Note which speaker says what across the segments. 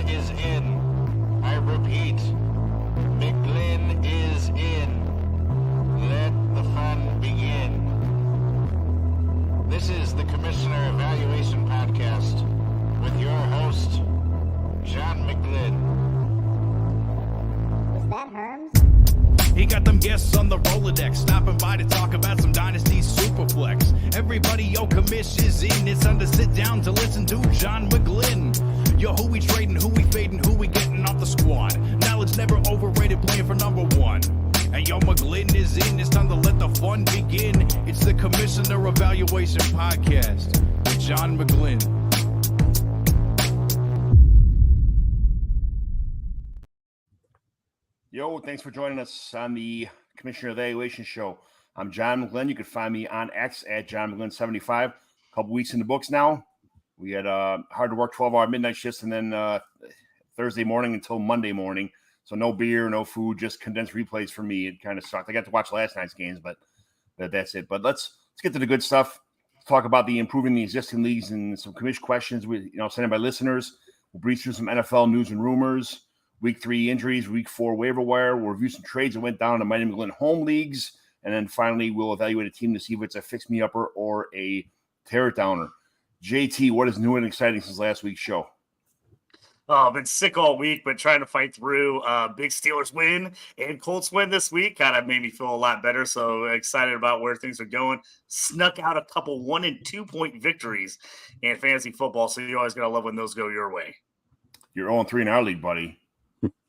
Speaker 1: McGlynn is in. I repeat, McGlynn is in. Let the fun begin. This is the Commissioner Evaluation Podcast with your host, John McGlynn.
Speaker 2: Is that Herms?
Speaker 3: He got them guests on the Rolodex, stopping by to talk about some Dynasty Superflex. Everybody, yo, Commish is in. It's time to sit down to listen to John McGlynn. Yo, who we trading, who we fading, who we getting off the squad. Knowledge never overrated, playing for number one. And yo, McGlynn is in. It's time to let the fun begin. It's the Commissioner Evaluation Podcast with John McGlynn.
Speaker 4: Yo, thanks for joining us on the Commissioner Evaluation Show. I'm John McGlynn. You can find me on X at John McGlynn 75. A couple weeks in the books now. We had hard to work 12-hour midnight shifts and then Thursday morning until Monday morning. So no beer, no food, just condensed replays for me. It kind of sucked. I got to watch last night's games, but that's it. But let's get to the good stuff. Let's talk about the improving the existing leagues and some Commish questions sent in by listeners. We'll breeze through some NFL news and rumors. Week 3 injuries, Week 4 waiver wire. We'll review some trades that went down to Mighty McGlynn home leagues. And then finally, we'll evaluate a team to see if it's a fix-me-upper or a tear-it-downer. JT, what is new and exciting since last week's show?
Speaker 5: Oh, I've been sick all week, but trying to fight through. Big Steelers win and Colts win this week kind of made me feel a lot better. So excited about where things are going. Snuck out a couple 1- and 2-point victories in fantasy football. So you always got to love when those go your way.
Speaker 4: You're 0-3 in our league, buddy.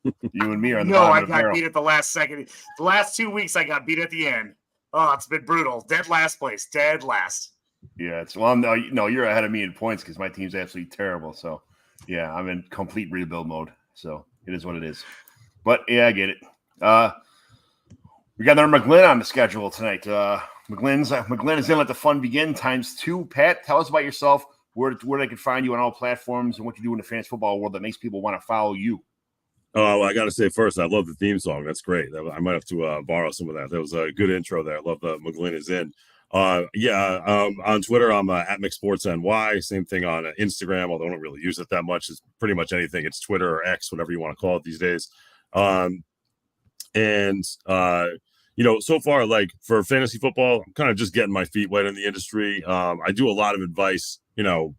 Speaker 4: You and me are on the
Speaker 5: No,
Speaker 4: bottom
Speaker 5: I
Speaker 4: of the
Speaker 5: got
Speaker 4: barrel.
Speaker 5: beat at the last second. The last 2 weeks, I got beat at the end. Oh, it's been brutal. Dead last place. Dead last.
Speaker 4: Yeah, no, you're ahead of me in points because my team's absolutely terrible. So, yeah, I'm in complete rebuild mode. So it is what it is. But yeah, I get it. We got another McGlynn on the schedule tonight. McGlynn is in. Let the fun begin ×2. Pat, tell us about yourself, where they can find you on all platforms, and what you do in the fantasy football world that makes people want to follow you.
Speaker 6: Oh, I got to say first, I love the theme song. That's great. I might have to borrow some of that. That was a good intro there. I love the McGlynn is in. On Twitter, I'm at McSportsNY. Same thing on Instagram, although I don't really use it that much. It's pretty much anything. It's Twitter or X, whatever you want to call it these days. So far, like for fantasy football, I'm kind of just getting my feet wet in the industry. I do a lot of advice,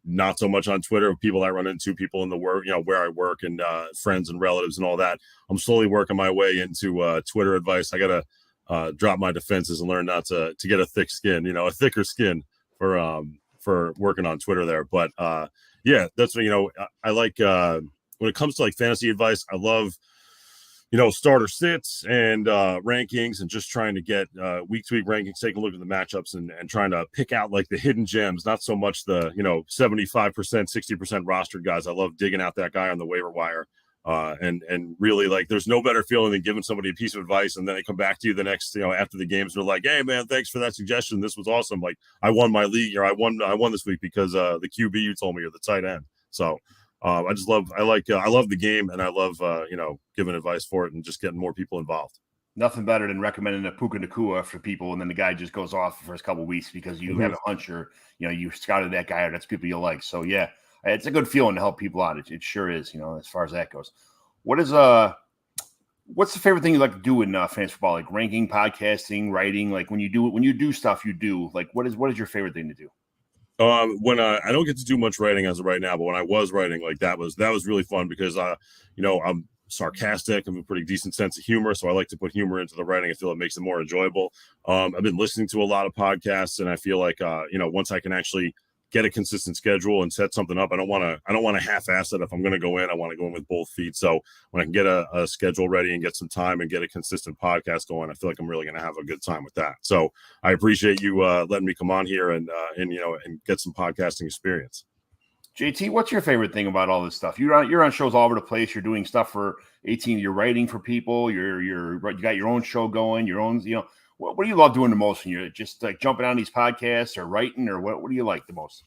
Speaker 6: not so much on Twitter, people I run into, people in the work, where I work and friends and relatives and all that. I'm slowly working my way into Twitter advice. I got to drop my defenses and learn not to get a thick skin, a thicker skin for working on Twitter there. But that's what, I like when it comes to like fantasy advice. I love, starter sits and rankings and just trying to get week to week rankings, taking a look at the matchups and trying to pick out like the hidden gems, not so much the, 75%, 60% rostered guys. I love digging out that guy on the waiver wire. And really, like, there's no better feeling than giving somebody a piece of advice and then they come back to you the next, after the games and they're like, hey man, thanks for that suggestion. This was awesome. Like I won my league, or I won this week because the QB you told me, or the tight end. So I love the game, and I love giving advice for it and just getting more people involved.
Speaker 4: Nothing better than recommending a Puka Nacua for people, and then the guy just goes off the first couple of weeks because you have a hunch, or you scouted that guy, or that's people you like. So yeah, it's a good feeling to help people out. It sure is, as far as that goes. What's the favorite thing you like to do in fantasy football? Like ranking, podcasting, writing? Like when you do stuff you do, like what is your favorite thing to do?
Speaker 6: When I don't get to do much writing as of right now, but when I was writing, like that was really fun because I'm sarcastic. I have a pretty decent sense of humor, so I like to put humor into the writing. I feel it makes it more enjoyable. I've been listening to a lot of podcasts, and I feel like once I can actually get a consistent schedule and set something up, I don't want to half-ass it. If I'm going to go in, I want to go in with both feet. So when I can get a schedule ready and get some time and get a consistent podcast going, I feel like I'm really going to have a good time with that. So I appreciate you letting me come on here and get some podcasting experience.
Speaker 4: JT, what's your favorite thing about all this stuff? You're on shows all over the place. You're doing stuff for 18. You're writing for people. You got your own show going. Your own, what do you love doing the most? When you're just like jumping on these podcasts or writing, or what do you like the most?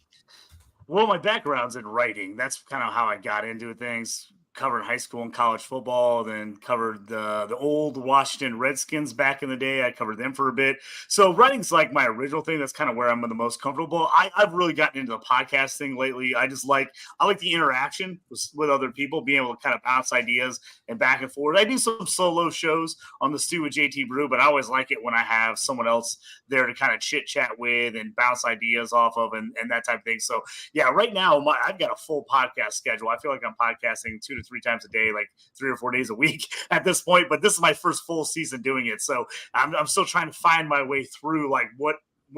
Speaker 5: Well, my background's in writing. That's kind of how I got into things. covered high school and college football, then covered the old Washington Redskins back in the day. I covered them for a bit. So writing's like my original thing. That's kind of where I'm the most comfortable. I've really gotten into the podcast thing lately. I like the interaction with other people, being able to kind of bounce ideas and back and forth. I do some solo shows on the Stew with JT Brew, but I always like it when I have someone else there to kind of chit chat with and bounce ideas off of and that type of thing. So yeah, right now I've got a full podcast schedule. I feel like I'm podcasting 2 to 3 times a day, like 3 or 4 days a week at this point, but this is my first full season doing it. So I'm still trying to find my way through like what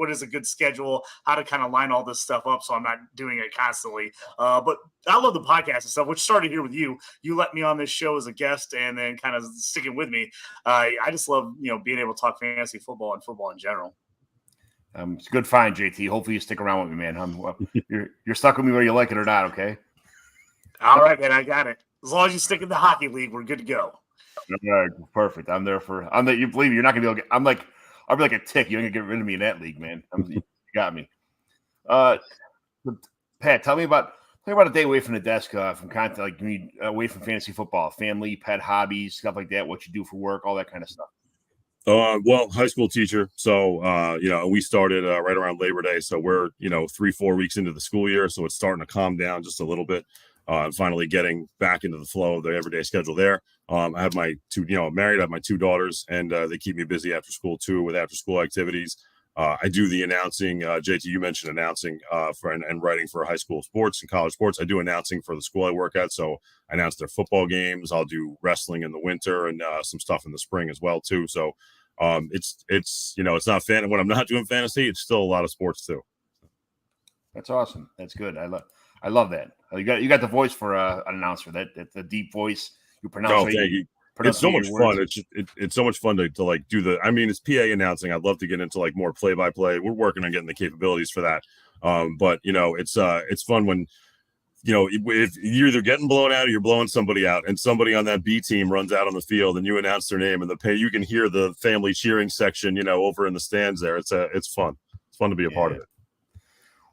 Speaker 5: is a good schedule, how to kind of line all this stuff up so I'm not doing it constantly. But I love the podcast and stuff, which started here with you. You let me on this show as a guest and then kind of sticking with me. I just love, being able to talk fantasy football and football in general.
Speaker 4: It's a good find, JT. Hopefully you stick around with me, man. You're stuck with me whether you like it or not, okay?
Speaker 5: All right, man, I got it. As long as you stick in the hockey league, we're good to go.
Speaker 4: All right, perfect. You believe me, you're not gonna be able to I'll be like a tick. You ain't gonna get rid of me in that league, man. You got me. Pat, tell me about a day away from the desk, from content, like away from fantasy football, family, pet hobbies, stuff like that, what you do for work, all that kind of stuff.
Speaker 6: Well, high school teacher. So, we started right around Labor Day. So we're, 3-4 weeks into the school year. So it's starting to calm down just a little bit. I'm finally getting back into the flow of the everyday schedule there. I have my married, I have my 2 daughters, and they keep me busy after school too with after school activities. I do the announcing. JT, you mentioned announcing and writing for high school sports and college sports. I do announcing for the school I work at. So I announce their football games. I'll do wrestling in the winter and some stuff in the spring as well too. So it's not fan. When I'm not doing fantasy, it's still a lot of sports too.
Speaker 4: That's awesome. That's good. I love that. You got the voice for an announcer. That's a deep voice. You pronounce.
Speaker 6: Oh, thank you. It's so much fun. It's so much fun to like do it's PA announcing. I'd love to get into like more play-by-play. We're working on getting the capabilities for that. But it's fun when, if you're either getting blown out or you're blowing somebody out and somebody on that B team runs out on the field and you announce their name and you can hear the family cheering section, over in the stands there. It's fun. It's fun to be a part of it.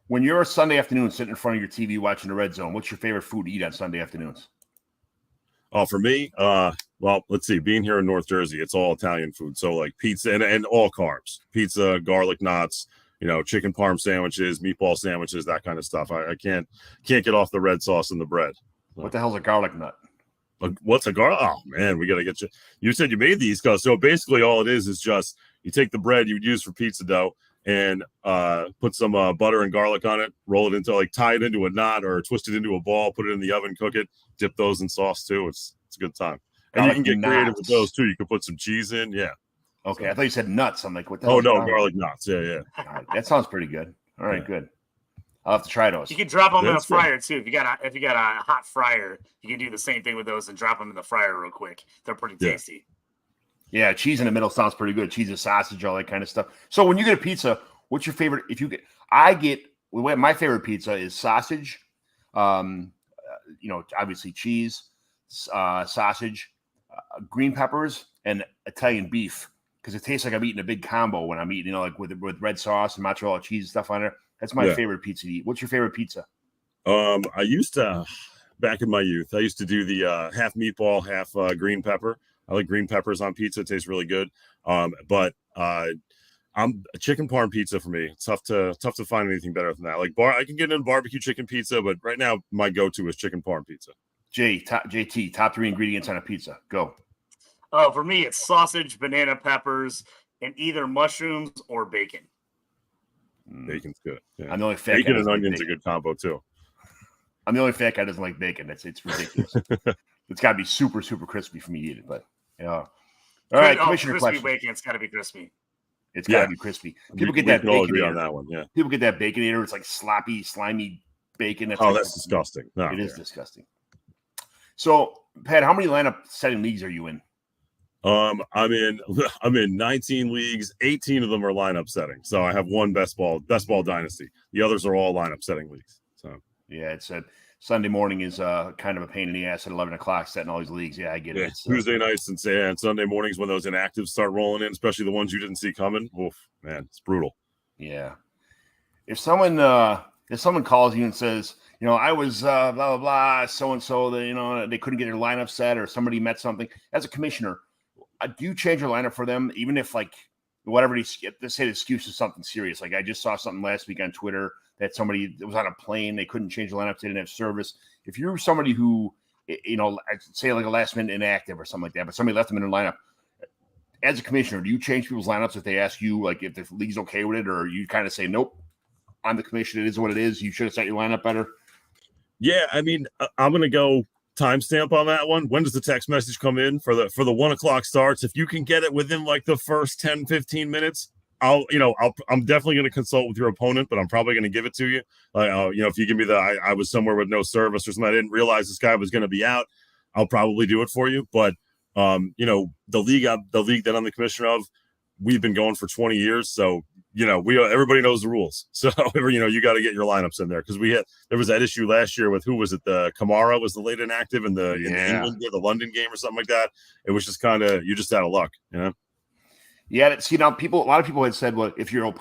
Speaker 4: When you're a Sunday afternoon sitting in front of your TV watching the Red Zone, what's your favorite food to eat on Sunday afternoons?
Speaker 6: Oh, for me, well, let's see. Being here in North Jersey, it's all Italian food. So like pizza and all carbs, pizza, garlic knots, chicken parm sandwiches, meatball sandwiches, that kind of stuff. I can't get off the red sauce and the bread.
Speaker 4: What the hell's a garlic nut?
Speaker 6: What's a garlic? Oh man, we got to get you. You said you made these guys. So basically all it is just you take the bread you would use for pizza dough and put some butter and garlic on it, roll it into tie it into a knot or twist it into a ball, put it in the oven, cook it, dip those in sauce too. It's a good time. And you can get creative with those too. You can put some cheese in. Yeah.
Speaker 4: Okay. I thought you said nuts. I'm like, what the hell?
Speaker 6: Oh no, garlic knots. Yeah.
Speaker 4: All right. That sounds pretty good. All right, good. I'll have to try those.
Speaker 5: You can drop them in a fryer too. If you got a hot fryer, you can do the same thing with those and drop them in the fryer real quick. They're pretty tasty.
Speaker 4: Yeah, cheese in the middle sounds pretty good. Cheese and sausage, all that kind of stuff. So when you get a pizza, what's your favorite? My favorite pizza is sausage, obviously cheese, sausage, green peppers, and Italian beef, because it tastes like I'm eating a big combo when I'm eating, with red sauce and mozzarella cheese and stuff on it. That's my favorite pizza to eat. What's your favorite pizza?
Speaker 6: I used to, back in my youth, I used to do the half meatball, half green pepper. I like green peppers on pizza. It tastes really good. But I'm a chicken parm pizza for me. It's tough to find anything better than that. I can get in barbecue chicken pizza, but right now my go-to is chicken parm pizza.
Speaker 4: JT, top 3 ingredients on a pizza. Go.
Speaker 5: Oh, for me, it's sausage, banana peppers, and either mushrooms or bacon.
Speaker 6: Bacon's good. Yeah.
Speaker 4: I'm the only fat
Speaker 6: bacon and onions a good combo too.
Speaker 4: I'm the only fat guy that doesn't like bacon. It's ridiculous. It's got to be super, super crispy for me to eat it. But all right, Commissioner
Speaker 5: crispy
Speaker 4: question.
Speaker 5: bacon. It's got to be crispy.
Speaker 4: It's got to be crispy. People get that bacon
Speaker 6: on that one. Yeah.
Speaker 4: People get that baconator. It's like sloppy, slimy bacon.
Speaker 6: That's disgusting. No,
Speaker 4: it is disgusting. So, Pat, how many lineup setting leagues are you in?
Speaker 6: I'm in 19 leagues. 18 of them are lineup setting. So I have one best ball dynasty. The others are all lineup setting leagues. So
Speaker 4: yeah, it's a Sunday morning is kind of a pain in the ass at 11 o'clock setting all these leagues. Yeah, I get it.
Speaker 6: Tuesday nights and Sunday mornings when those inactives start rolling in, especially the ones you didn't see coming. Oof, man, it's brutal.
Speaker 4: Yeah. If someone calls you and says, I was blah blah blah, so and so. That they couldn't get their lineup set, or somebody met something. As a commissioner, do you change your lineup for them, even if like whatever let's say the excuse is something serious? Like I just saw something last week on Twitter that somebody was on a plane, they couldn't change the lineup, they didn't have service. If you're somebody who, I'd say like a last minute inactive or something like that, but somebody left them in their lineup. As a commissioner, do you change people's lineups if they ask you, like, if the league's okay with it, or you kind of say, nope, I'm the commissioner, it is what it is, you should have set your lineup better?
Speaker 6: Yeah, I mean, I'm going to go timestamp on that one. When does the text message come in for the 1 o'clock starts? If you can get it within like the first 10, 15 minutes, I'm definitely going to consult with your opponent, but I'm probably going to give it to you. If you give me I was somewhere with no service or something, I didn't realize this guy was going to be out, I'll probably do it for you. But the league that I'm the commissioner of, we've been going for 20 years. So, everybody knows the rules. So, you got to get your lineups in there, because there was that issue last year with, who was it? The Kamara was the late inactive in the England, the London game or something like that. It was just kind of, you're just out of luck,
Speaker 4: Yeah. See, now a lot of people had said, well, if your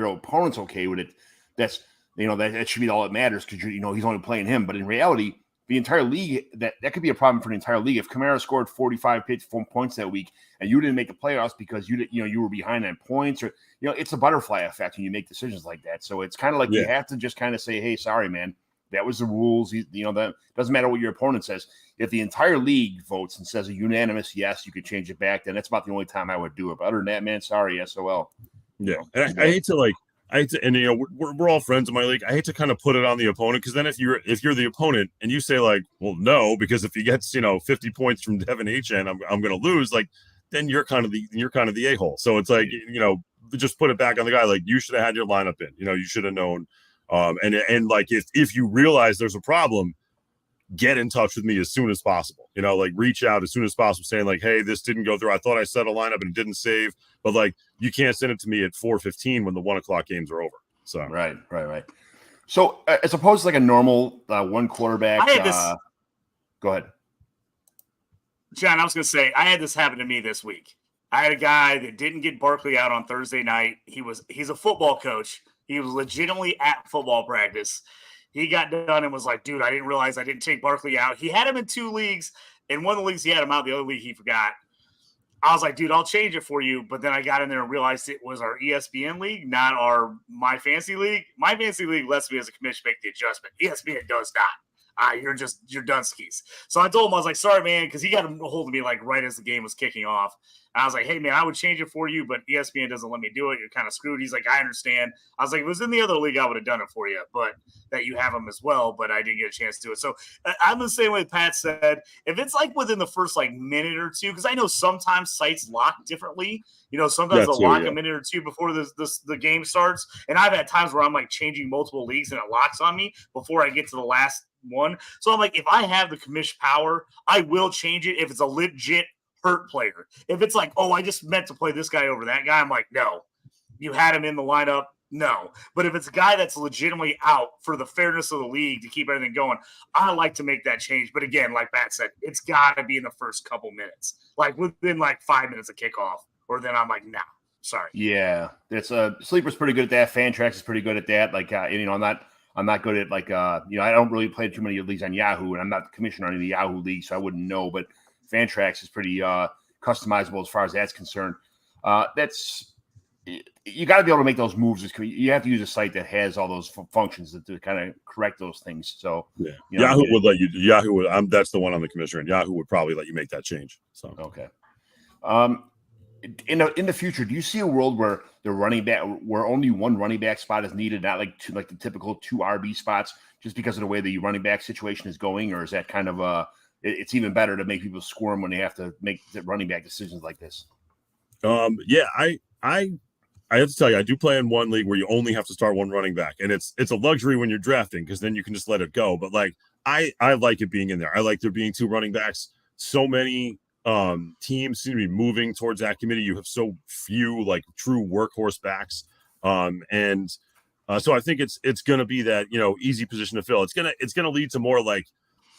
Speaker 4: opponent's okay with it, that's, that should be all that matters, because he's only playing him. But in reality, the entire league, that could be a problem for the entire league. If Kamara scored 45 points that week and you didn't make the playoffs because you were behind on points, or it's a butterfly effect when you make decisions like that. So it's kind of like you have to just kind of say, hey, sorry, man, that was the rules. That doesn't matter what your opponent says. If the entire league votes and says a unanimous yes, you could change it back, then that's about the only time I would do it. But other than that, man, sorry, SOL.
Speaker 6: Yeah, and I hate to and we're all friends in my league. I hate to kind of put it on the opponent, because then if you're the opponent and you say like, well, no, because if he gets 50 points from Devin HN, I'm going to lose. Like, then you're kind of the a-hole. So it's like, just put it back on the guy. Like, you should have had your lineup in. You should have known. And like if you realize there's a problem, get in touch with me as soon as possible. Reach out as soon as possible, saying like, hey, this didn't go through. I thought I set a lineup and it didn't save. But like, you can't send it to me at 4:15 when the 1 o'clock games are over. So
Speaker 4: right. So as opposed to like a normal one quarterback,
Speaker 5: I had this.
Speaker 4: Go ahead,
Speaker 5: John. I was going to say, I had this happen to me this week. I had a guy that didn't get Barkley out on Thursday night. He's a football coach. He was legitimately at football practice. He got done and was like, dude, I didn't realize I didn't take Barkley out. He had him in 2 leagues. In one of the leagues, he had him out. The other league, he forgot. I was like, dude, I'll change it for you. But then I got in there and realized it was our ESPN league, not our My Fantasy League. My Fantasy League lets me as a commission make the adjustment. ESPN does not. You're done skis. So I told him, I was like, sorry, man, because he got a hold of me like right as the game was kicking off. And I was like, hey, man, I would change it for you, but ESPN doesn't let me do it. You're kind of screwed. He's like, I understand. I was like, if it was in the other league, I would have done it for you, but that you have them as well, but I didn't get a chance to do it. So I'm the same way Pat said. If it's like within the first like minute or two, because I know sometimes sites lock differently. Sometimes they'll lock a minute or two before the game starts. And I've had times where I'm like changing multiple leagues and it locks on me before I get to the last one. So I'm like, if I have the commish power, I will change it if it's a legit hurt player. If it's like, oh, I just meant to play this guy over that guy, I'm like, no, you had him in the lineup. No. But if it's a guy that's legitimately out for the fairness of the league to keep everything going, I like to make that change. But again, like Matt said, it's got to be in the first couple minutes, like within like 5 minutes of kickoff, or then I'm like, nah, sorry.
Speaker 4: Yeah. It's Sleeper's pretty good at that. Fantrax is pretty good at that. Like, I'm not good at like, I don't really play too many leagues on Yahoo, and I'm not the commissioner on any of the Yahoo leagues, so I wouldn't know. But Fantrax is pretty customizable as far as that's concerned. You got to be able to make those moves. You have to use a site that has all those functions to kind of correct those things. So
Speaker 6: yeah, Yahoo would let you. Yahoo would. That's the one on the commissioner, and Yahoo would probably let you make that change. So
Speaker 4: okay. In the future, do you see a world where where only one running back spot is needed, not like the typical 2 RB spots, just because of the way the running back situation is going, or is that kind of it's even better to make people squirm when they have to make the running back decisions like this?
Speaker 6: Yeah, I have to tell you, I do play in one league where you only have to start one running back, and it's a luxury when you're drafting, because then you can just let it go. But like, I like it being in there. I like there being 2 running backs. So many teams seem to be moving towards that committee. You have so few like true workhorse backs, so I think it's going to be that easy position to fill. It's gonna lead to more like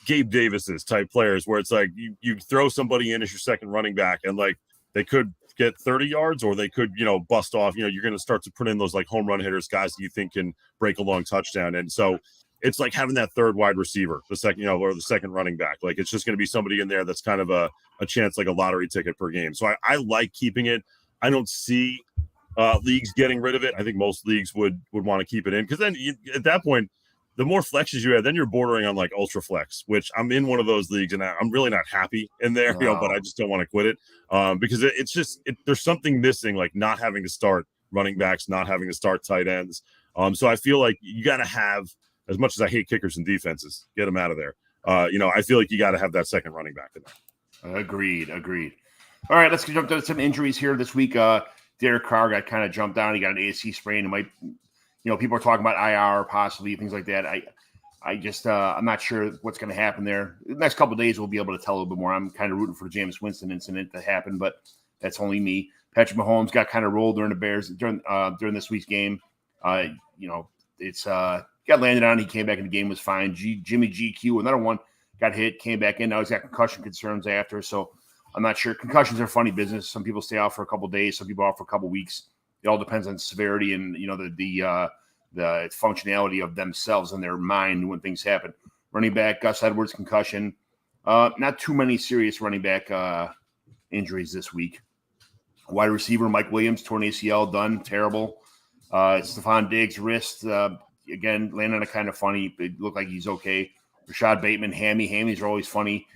Speaker 6: Gabe Davis's type players, where it's like you throw somebody in as your second running back, and like they could get 30 yards, or they could, bust off. You're going to start to put in those like home run hitters, guys that you think can break a long touchdown. And so it's like having that third wide receiver, the second, or the second running back. Like it's just going to be somebody in there that's kind of a chance, like a lottery ticket per game. So I like keeping it. I don't see leagues getting rid of it. I think most leagues would want to keep it in, because then at that point, the more flexes you have, then you're bordering on like ultra flex, which I'm in one of those leagues and I'm really not happy in there, but I just don't want to quit it because it's just there's something missing, like not having to start running backs, not having to start tight ends. So I feel like you got to have, as much as I hate kickers and defenses, get them out of there. I feel like you got to have that second running back in there.
Speaker 4: Agreed. All right, let's jump to some injuries here this week. Derek Carr got kind of jumped down. He got an ACL sprain. It might, people are talking about IR possibly, things like that. I just I'm not sure what's going to happen there. The next couple of days we'll be able to tell a little bit more. I'm kind of rooting for the Jameis Winston incident that happened, but that's only me. Patrick Mahomes got kind of rolled during the Bears during this week's game. It's got landed on. He came back in the game, was fine. Jimmy GQ, another one, got hit, came back in. Now he's got concussion concerns after. So I'm not sure. Concussions are funny business. Some people stay out for a couple of days. Some people out for a couple of weeks. It all depends on severity and the functionality of themselves and their mind when things happen. Running back Gus Edwards concussion. Not too many serious running back injuries this week. Wide receiver Mike Williams torn ACL, done, terrible. Stephon Diggs wrist again landed on a kind of funny. It looked like he's okay. Rashad Bateman hammies are always funny.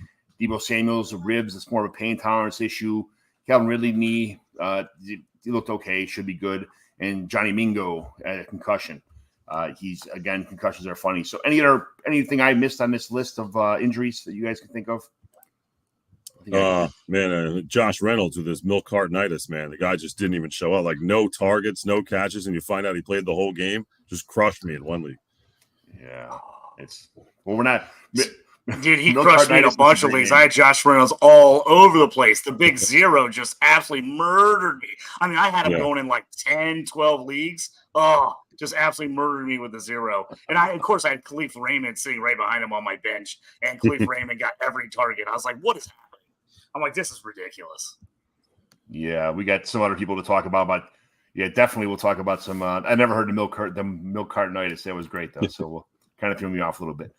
Speaker 4: Deebo Samuel's ribs, it's more of a pain tolerance issue. Calvin Ridley knee, he looked okay, should be good. And Johnny Mingo had a concussion. Concussions are funny. So anything I missed on this list of injuries that you guys can think of?
Speaker 6: Josh Reynolds with his milk cartonitis, man. The guy just didn't even show up. Like no targets, no catches, and you find out he played the whole game. Just crushed me in one league.
Speaker 4: Yeah, we're not.
Speaker 5: Dude, he crushed me in a bunch of leagues. I had Josh Reynolds all over the place. The big zero just absolutely murdered me. I mean, I had him going in like 10, 12 leagues. Oh, just absolutely murdered me with the zero. And of course, I had Khalif Raymond sitting right behind him on my bench, and Khalif Raymond got every target. I was like, what is happening? I'm like, this is ridiculous.
Speaker 4: Yeah, we got some other people to talk about, but yeah, definitely we'll talk about some. I never heard the milk cartonitis. That was great though, so we'll kind of threw me off a little bit.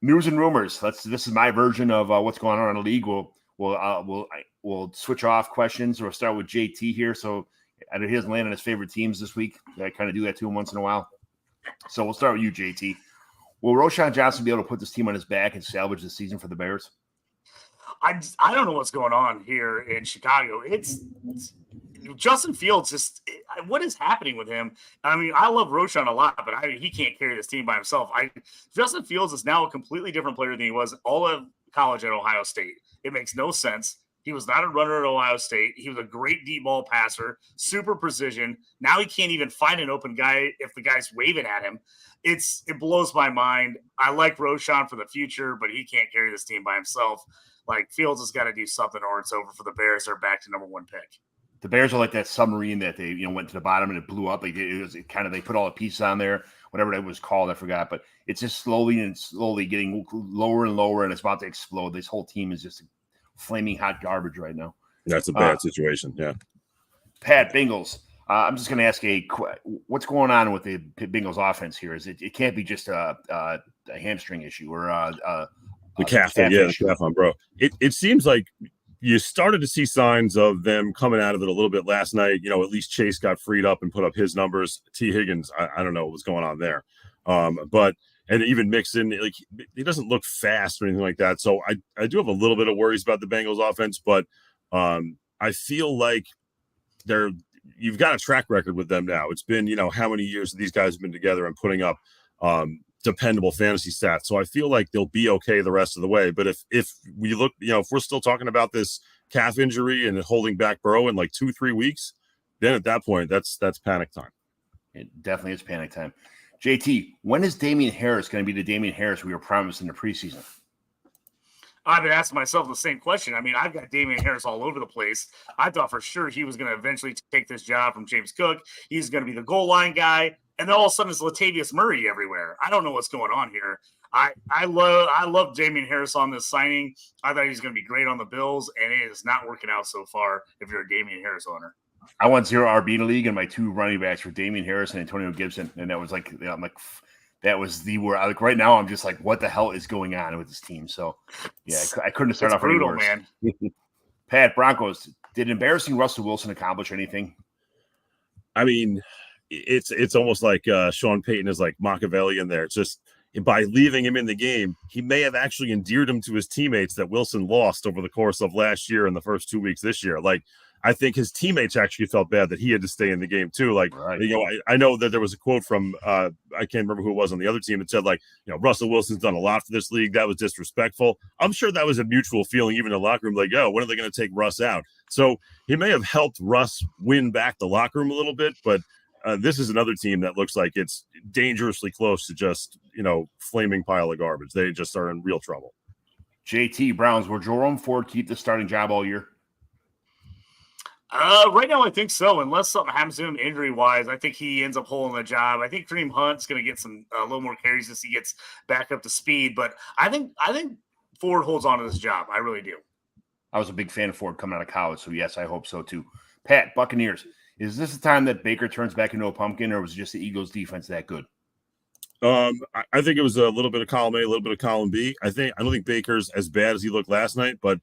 Speaker 4: News and rumors. This is my version of what's going on in the league. We'll switch off questions. We'll start with JT here. So he doesn't land on his favorite teams this week. I kind of do that to him once in a while. So we'll start with you, JT. Will Roschon Johnson be able to put this team on his back and salvage the season for the Bears?
Speaker 5: I don't know what's going on here in Chicago. It's Justin Fields. What is happening with him? I mean, I love Roschon a lot, but he can't carry this team by himself. Justin Fields is now a completely different player than he was all of college at Ohio State. It makes no sense. He was not a runner at Ohio State. He was a great deep ball passer, super precision. Now he can't even find an open guy if the guy's waving at him. It blows my mind. I like Roschon for the future, but he can't carry this team by himself. Like, Fields has got to do something or it's over for the Bears. They're back to number one pick.
Speaker 4: The Bears are like that submarine that they went to the bottom and it blew up. Like they put all the pieces on there, whatever that was called, I forgot. But it's just slowly getting lower and lower, and it's about to explode. This whole team is just flaming hot garbage right now.
Speaker 6: That's a bad situation. Yeah.
Speaker 4: Pat, Bengals. I'm just going to ask what's going on with the Bengals offense here? It can't be just a hamstring issue or
Speaker 6: the calf, the calf on, bro. It seems like you started to see signs of them coming out of it a little bit last night. At least Chase got freed up and put up his numbers. T. Higgins, I don't know what was going on there. And even Mixon, like, he doesn't look fast or anything like that. So I do have a little bit of worries about the Bengals offense, but I feel like you've got a track record with them now. It's been, how many years these guys have been together and putting up dependable fantasy stats. So I feel like they'll be okay the rest of the way. But if we look, if we're still talking about this calf injury and holding back Burrow in like 2-3 weeks, then at that point, that's panic time.
Speaker 4: It definitely is panic time. JT, when is Damian Harris going to be the Damian Harris we were promised in the preseason?
Speaker 5: I've been asking myself the same question. I mean, I've got Damian Harris all over the place. I thought for sure he was going to eventually take this job from James Cook. He's going to be the goal line guy. And then all of a sudden it's Latavius Murray everywhere. I don't know what's going on here. I love Damian Harris on this signing. I thought he was going to be great on the Bills, and it is not working out so far if you're a Damian Harris owner.
Speaker 4: I won 0 RB in the league, and my 2 running backs were Damian Harris and Antonio Gibson. And that was like, that was the word. Like right now, I'm just like, what the hell is going on with this team? So, yeah, I couldn't have started off
Speaker 5: brutal,
Speaker 4: any worse.
Speaker 5: man.
Speaker 4: Pat, Broncos, did embarrassing Russell Wilson accomplish anything?
Speaker 6: I mean, it's almost like Sean Payton is like Machiavellian there. It's just by leaving him in the game, he may have actually endeared him to his teammates that Wilson lost over the course of last year and the first 2 weeks this year. Like, I think his teammates actually felt bad that he had to stay in the game too. Like,
Speaker 4: right.
Speaker 6: I know that there was a quote from I can't remember who it was on the other team that said, like, Russell Wilson's done a lot for this league. That was disrespectful. I'm sure that was a mutual feeling, even in the locker room, like, oh, when are they going to take Russ out? So he may have helped Russ win back the locker room a little bit, but this is another team that looks like it's dangerously close to just, flaming pile of garbage. They just are in real trouble.
Speaker 4: JT, Browns, will Jerome Ford keep the starting job all year?
Speaker 5: Right now, I think so. Unless something happens to him injury-wise, I think he ends up holding the job. I think Kareem Hunt's going to get a little more carries as he gets back up to speed. But I think Ford holds on to this job. I really do.
Speaker 4: I was a big fan of Ford coming out of college, so yes, I hope so too. Pat, Buccaneers, is this the time that Baker turns back into a pumpkin, or was just the Eagles' defense that good?
Speaker 6: I think it was a little bit of column A, a little bit of column B. I don't think Baker's as bad as he looked last night, but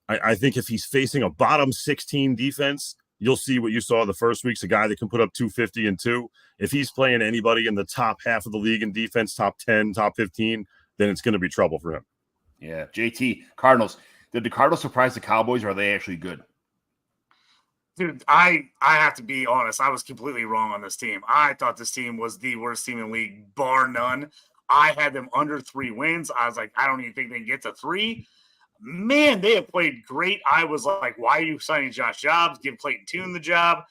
Speaker 6: I think if he's facing a bottom 16 defense, you'll see what you saw the first week's, a guy that can put up 250 and 2. If he's playing anybody in the top half of the league in defense, top 10, top 15, then it's going to be trouble for him.
Speaker 4: Yeah. JT, Cardinals. Did the Cardinals surprise the Cowboys, or are they actually good?
Speaker 5: Dude, I have to be honest. I was completely wrong on this team. I thought this team was the worst team in the league, bar none. I had them under 3 wins. I was like, I don't even think they can get to 3. Man, they have played great. I was like, why are you signing Josh Jacobs? Give Clayton Tune the job.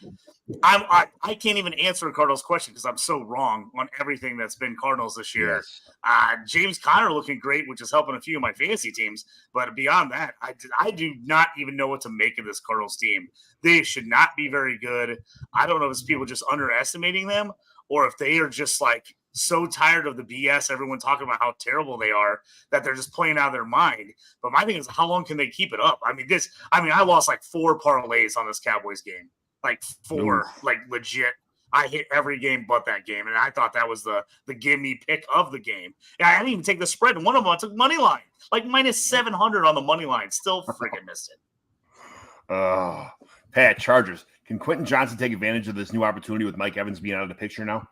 Speaker 5: I can't even answer a Cardinals question because I'm so wrong on everything that's been Cardinals this year. Yes. James Conner looking great, which is helping a few of my fantasy teams. But beyond that, I do not even know what to make of this Cardinals team. They should not be very good. I don't know if it's people just underestimating them or if they are just like so tired of the BS, everyone talking about how terrible they are, that they're just playing out of their mind. But my thing is, how long can they keep it up? I lost like 4 parlays on this Cowboys game. Like 4, like legit. I hit every game but that game. And I thought that was the give me pick of the game. Yeah, I didn't even take the spread. And one of them I took money line, like minus 700 on the money line. Still freaking missed it.
Speaker 4: Pat, Chargers. Can Quentin Johnson take advantage of this new opportunity with Mike Evans being out of the picture now?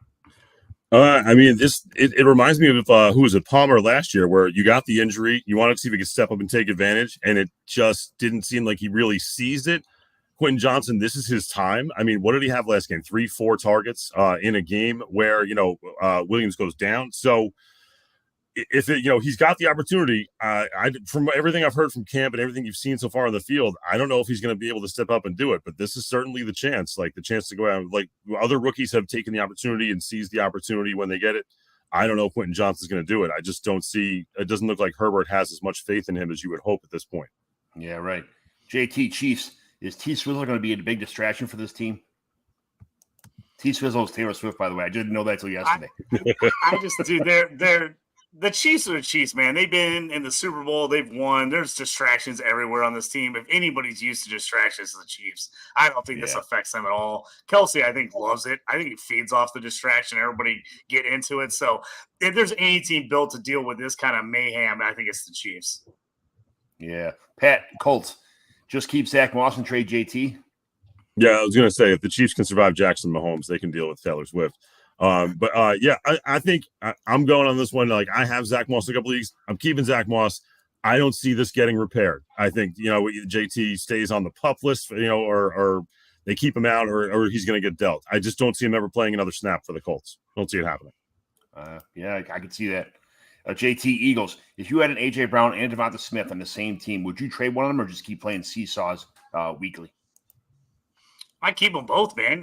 Speaker 6: It reminds me of who was it, Palmer last year, where you got the injury, you wanted to see if he could step up and take advantage, and it just didn't seem like he really seized it. Quentin Johnson, this is his time. I mean, what did he have last game? 3-4 targets in a game where Williams goes down. So if he's got the opportunity, from everything I've heard from camp and everything you've seen so far on the field, I don't know if he's going to be able to step up and do it, but this is certainly the chance to go out. Like other rookies have taken the opportunity and seized the opportunity when they get it. I don't know if Quentin Johnson's going to do it. I just don't see, it doesn't look like Herbert has as much faith in him as you would hope at this point.
Speaker 4: Yeah, right. JT, Chiefs, is T Swizzle going to be a big distraction for this team? T Swizzle is Taylor Swift, by the way. I didn't know that till yesterday.
Speaker 5: The Chiefs are the Chiefs, man. They've been in the Super Bowl. They've won. There's distractions everywhere on this team. If anybody's used to distractions, it's the Chiefs. I don't think this affects them at all. Kelsey, I think, loves it. I think he feeds off the distraction. Everybody get into it. So if there's any team built to deal with this kind of mayhem, I think it's the Chiefs.
Speaker 6: Yeah.
Speaker 4: Pat, Colts, just keep Zach Moss and trade JT.
Speaker 6: Yeah, I was going to say, if the Chiefs can survive Jackson Mahomes, they can deal with Taylor Swift. I think I'm going on this one. Like, I have Zach Moss in a couple leagues. I'm keeping Zach Moss. I don't see this getting repaired. I think, JT stays on the pup list, or they keep him out, or he's going to get dealt. I just don't see him ever playing another snap for the Colts. Don't see it happening.
Speaker 4: I can see that. JT, Eagles, if you had an A.J. Brown and Devonta Smith on the same team, would you trade one of them or just keep playing seesaws weekly?
Speaker 5: I keep them both, man.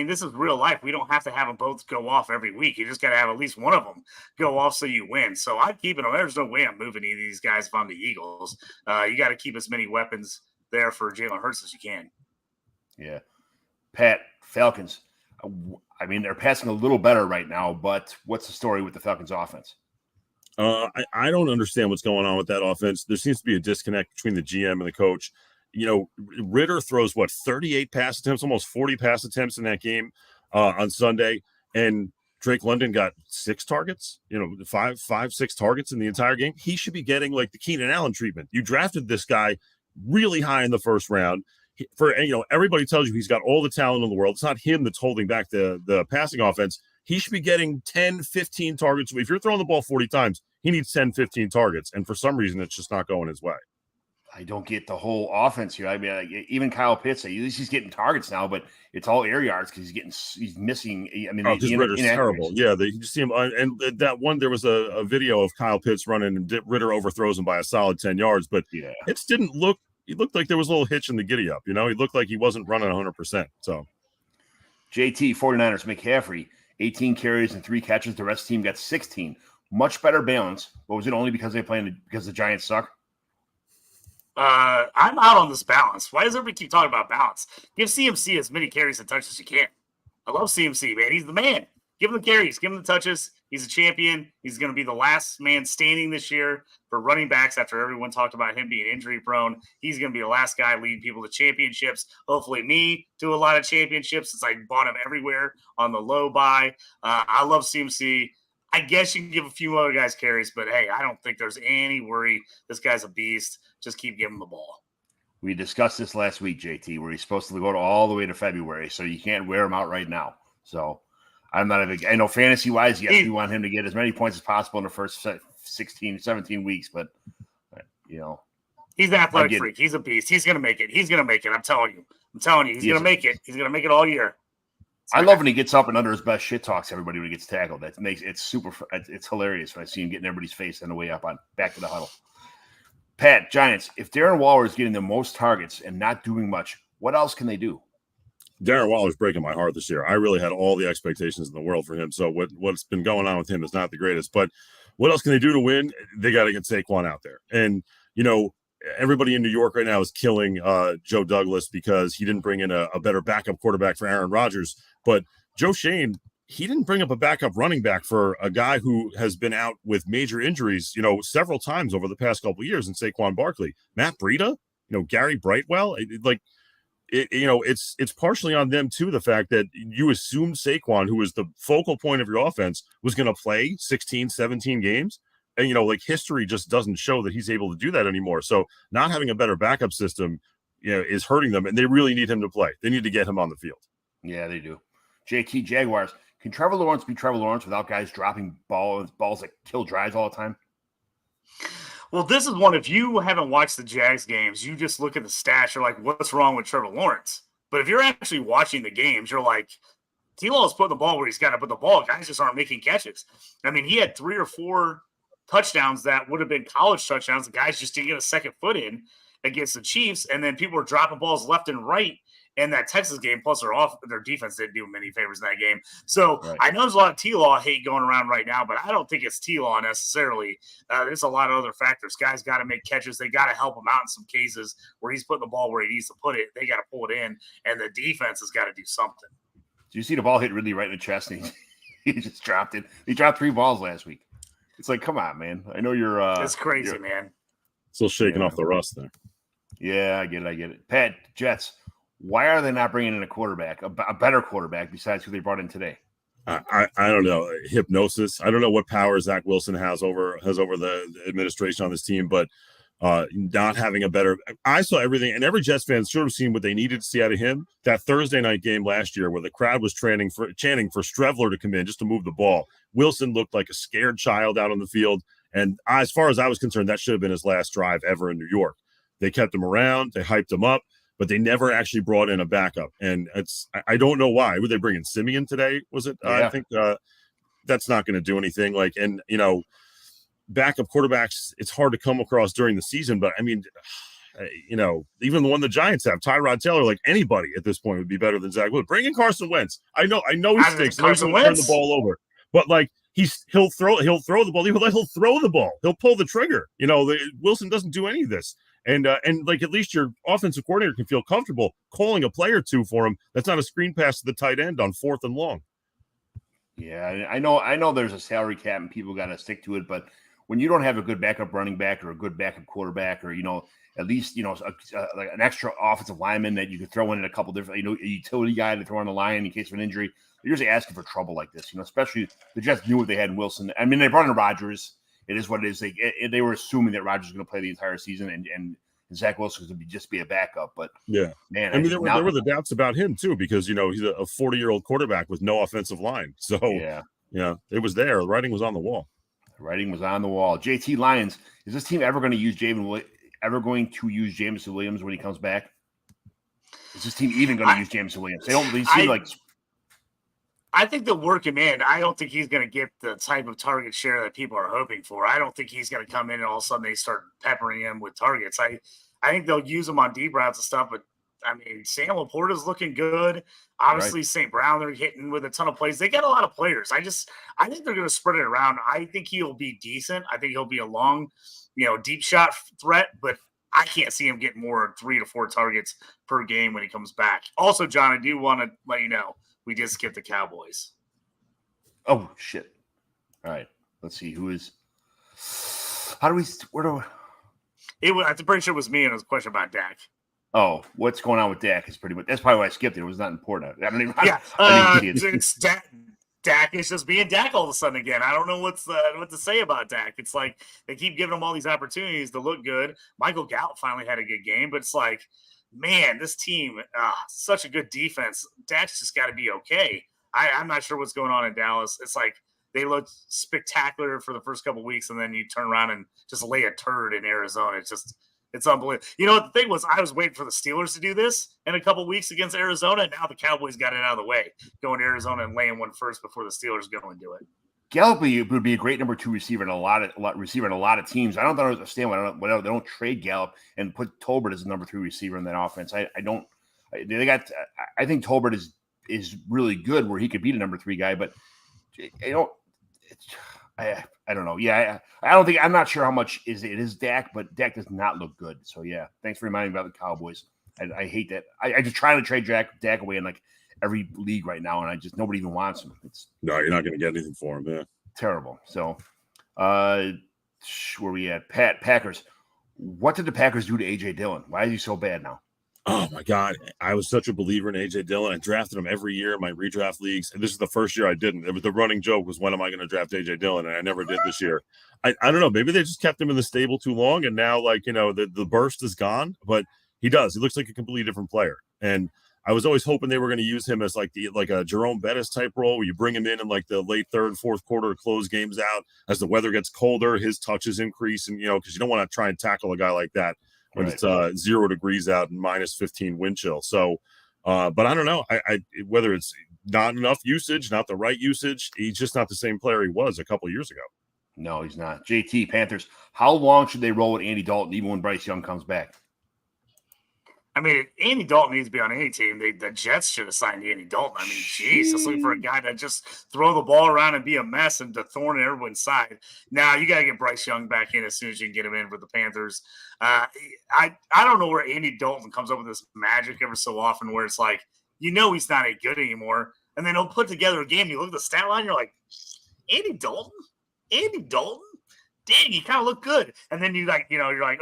Speaker 5: This is real life. We don't have to have them both go off every week. You just got to have at least one of them go off so you win. So I'm keeping them. There's no way I'm moving any of these guys if I'm the Eagles. You got to keep as many weapons there for Jalen Hurts as you can.
Speaker 4: Yeah. Pat, Falcons. They're passing a little better right now, but what's the story with the Falcons offense?
Speaker 6: I don't understand what's going on with that offense. There seems to be a disconnect between the GM and the coach. Ritter throws 38 pass attempts, almost 40 pass attempts in that game on Sunday. And Drake London got 6 targets, 6 targets in the entire game. He should be getting like the Keenan Allen treatment. You drafted this guy really high in the first round. Everybody tells you he's got all the talent in the world. It's not him that's holding back the passing offense. He should be getting 10, 15 targets. If you're throwing the ball 40 times, he needs 10, 15 targets. And for some reason, it's just not going his way.
Speaker 4: I don't get the whole offense here. I mean, even Kyle Pitts, at least he's getting targets now, but it's all air yards because he's missing. I mean,
Speaker 6: Ritter's terrible. Yeah, you see him, and that one, there was a video of Kyle Pitts running, and Ritter overthrows him by a solid 10 yards, but it didn't look. He looked like there was a little hitch in the giddy up. He looked like he wasn't running 100%. So,
Speaker 4: JT 49ers McCaffrey 18 carries and 3 catches. The rest of the team got 16. Much better balance. But was it only because because the Giants suck?
Speaker 5: I'm out on this balance. Why does everybody keep talking about balance? Give CMC as many carries and touches as you can. I love CMC, man. He's the man. Give him the carries. Give him the touches. He's a champion. He's going to be the last man standing this year for running backs after everyone talked about him being injury prone. He's going to be the last guy leading people to championships. Hopefully me to a lot of championships since I bought him everywhere on the low buy. I love CMC. I guess you can give a few other guys carries, but hey, I don't think there's any worry. This guy's a beast. Just keep giving him the ball.
Speaker 4: We discussed this last week, JT, where he's supposed to go all the way to February, so you can't wear him out right now. So I'm not a big – I know fantasy-wise, yes, we want him to get as many points as possible in the first 16, 17 weeks, but,
Speaker 5: He's an athletic freak. He's a beast. He's going to make it. I'm telling you. He's going to make it. He's going to make it all year.
Speaker 4: I love when he gets up and under his best shit talks everybody when he gets tackled. It's hilarious when I see him getting everybody's face on the way up on back to the huddle. Pat, Giants, if Darren Waller is getting the most targets and not doing much, what else can they do?
Speaker 6: Darren Waller's breaking my heart this year. I really had all the expectations in the world for him. So what's been going on with him is not the greatest. But what else can they do to win? They got to get Saquon out there. And, everybody in New York right now is killing Joe Douglas because he didn't bring in a better backup quarterback for Aaron Rodgers. But Joe Shane, he didn't bring up a backup running back for a guy who has been out with major injuries, several times over the past couple of years in Saquon Barkley. Matt Breida, Gary Brightwell, it's partially on them too, the fact that you assumed Saquon, who was the focal point of your offense, was going to play 16, 17 games. And, history just doesn't show that he's able to do that anymore. So not having a better backup system, is hurting them, and they really need him to play. They need to get him on the field.
Speaker 4: Yeah, they do. JT Jaguars. Can Trevor Lawrence be Trevor Lawrence without guys dropping balls that kill drives all the time?
Speaker 5: Well, this is one, if you haven't watched the Jags games, you just look at the stats, you're like, what's wrong with Trevor Lawrence? But if you're actually watching the games, you're like, T-Law's putting the ball where he's got to put the ball. Guys just aren't making catches. I mean, he had 3 or 4 touchdowns that would have been college touchdowns. The guys just didn't get a second foot in against the Chiefs, and then people were dropping balls left and right in that Texas game. Plus, their defense didn't do many favors in that game. So right. I know there's a lot of T-Law hate going around right now, but I don't think it's T-Law necessarily. There's a lot of other factors. Guys got to make catches. They got to help him out in some cases where he's putting the ball where he needs to put it. They got to pull it in, and the defense has got to do something.
Speaker 4: Did you see the ball hit really right in the chest? And he just dropped it. He dropped 3 balls last week. It's like, come on, man. I know you're
Speaker 5: it's crazy, man.
Speaker 6: Still shaking off the rust there.
Speaker 4: Yeah, I get it. Pat, Jets, why are they not bringing in a quarterback, a better quarterback besides who they brought in today?
Speaker 6: I don't know. Hypnosis. I don't know what power Zach Wilson has over the administration on this team, but not having a better. I saw everything, and every Jets fan should have seen what they needed to see out of him. That Thursday night game last year, where the crowd was chanting for Strevler to come in just to move the ball. Wilson looked like a scared child out on the field, and as far as I was concerned, that should have been his last drive ever in New York. They kept him around, they hyped him up, but they never actually brought in a backup, and I don't know why. Would they bring in Simeon today? Was it? Yeah. I think that's not going to do anything. Backup quarterbacks, it's hard to come across during the season, but I mean, even the one the Giants have, Tyrod Taylor, like anybody at this point would be better than Zach Wilson. Bring in Carson Wentz. I know he stinks. Carson Wentz turn the ball over, but he'll throw the ball. He'll throw the ball. He'll pull the trigger. Wilson doesn't do any of this, and at least your offensive coordinator can feel comfortable calling a play or two for him. That's not a screen pass to the tight end on 4th and long.
Speaker 4: Yeah, I know. There's a salary cap and people got to stick to it, but when you don't have a good backup running back or a good backup quarterback, or at least like an extra offensive lineman that you could throw in a couple different, a utility guy to throw on the line in case of an injury. They're usually asking for trouble like this, especially the Jets knew what they had in Wilson. I mean, they brought in Rodgers. It is what it is. They were assuming that Rodgers was going to play the entire season and Zach Wilson was going to just be a backup. But
Speaker 6: yeah,
Speaker 4: man,
Speaker 6: I mean, there were the doubts about him too, because he's a 40-year-old quarterback with no offensive line. So yeah, it was there. The writing was on the wall.
Speaker 4: The writing was on the wall. JT Lions, is this team ever going to use Jameson Williams when he comes back? Is this team even going to use Jameson Williams? They seem like.
Speaker 5: I think they'll work him in. I don't think he's going to get the type of target share that people are hoping for. I don't think he's going to come in and all of a sudden they start peppering him with targets. I think they'll use him on deep routes and stuff, but I mean, Sam Laporta's looking good. Obviously, right. St. Brown, they're hitting with a ton of plays. They got a lot of players. I think they're going to spread it around. I think he'll be decent. I think he'll be a long, deep shot threat, but I can't see him getting more than 3 to 4 targets per game when he comes back. Also, John, I do want to let you know, we did skip the Cowboys.
Speaker 4: Oh, shit. All right. Let's see. I'm
Speaker 5: pretty sure it was me, and it was a question about Dak.
Speaker 4: Oh, what's going on with Dak is pretty much – that's probably why I skipped it. It was not important. I don't even –
Speaker 5: yeah. It's Dak is just being Dak all of a sudden again. I don't know what to say about Dak. It's like they keep giving him all these opportunities to look good. Michael Gallup finally had a good game, but it's like, man, this team, such a good defense. Dak's just got to be okay. I'm not sure what's going on in Dallas. It's like they look spectacular for the first couple of weeks, and then you turn around and just lay a turd in Arizona. It's unbelievable. You know what the thing was? I was waiting for the Steelers to do this in a couple of weeks against Arizona, and now the Cowboys got it out of the way, going to Arizona and laying one first before the Steelers go and do it.
Speaker 4: Gallup would be a great number 2 receiver in a lot of teams. I don't understand why they don't trade Gallup and put Tolbert as the number 3 receiver in that offense. I think Tolbert is really good where he could be the number 3 guy, but I don't know. Yeah, I'm not sure how much it is Dak, but Dak does not look good. So yeah, thanks for reminding me about the Cowboys. I hate that. I just try to trade Dak away in like every league right now, and nobody even wants him.
Speaker 6: No, you're not going to get anything for him. Yeah,
Speaker 4: terrible. So, where we at? Packers. What did the Packers do to AJ Dillon? Why is he so bad now?
Speaker 6: Oh my God. I was such a believer in AJ Dillon. I drafted him every year in my redraft leagues. And this is the first year I didn't. It was the running joke was, when am I going to draft AJ Dillon? And I never did this year. I don't know. Maybe they just kept him in the stable too long. And now the burst is gone, but he does. He looks like a completely different player. And I was always hoping they were going to use him as like a Jerome Bettis type role, where you bring him in like the late third, fourth quarter to close games out. As the weather gets colder, his touches increase. And, because you don't want to try and tackle a guy like that when it's 0 degrees out and minus 15 wind chill. So, but I don't know. I whether it's not enough usage, not the right usage, he's just not the same player he was a couple of years ago.
Speaker 4: No, he's not. JT, Panthers, how long should they roll with Andy Dalton even when Bryce Young comes back?
Speaker 5: I mean, Andy Dalton needs to be on any team. The Jets should have signed Andy Dalton. I mean, jeez, let's look for a guy to just throw the ball around and be a mess and to thorn in everyone's side. Now, you got to get Bryce Young back in as soon as you can get him in for the Panthers. I don't know where Andy Dalton comes up with this magic ever so often where it's like, he's not any good anymore. And then he'll put together a game. You look at the stat line, you're like, Andy Dalton? Dang, he kind of looked good. And then you're like,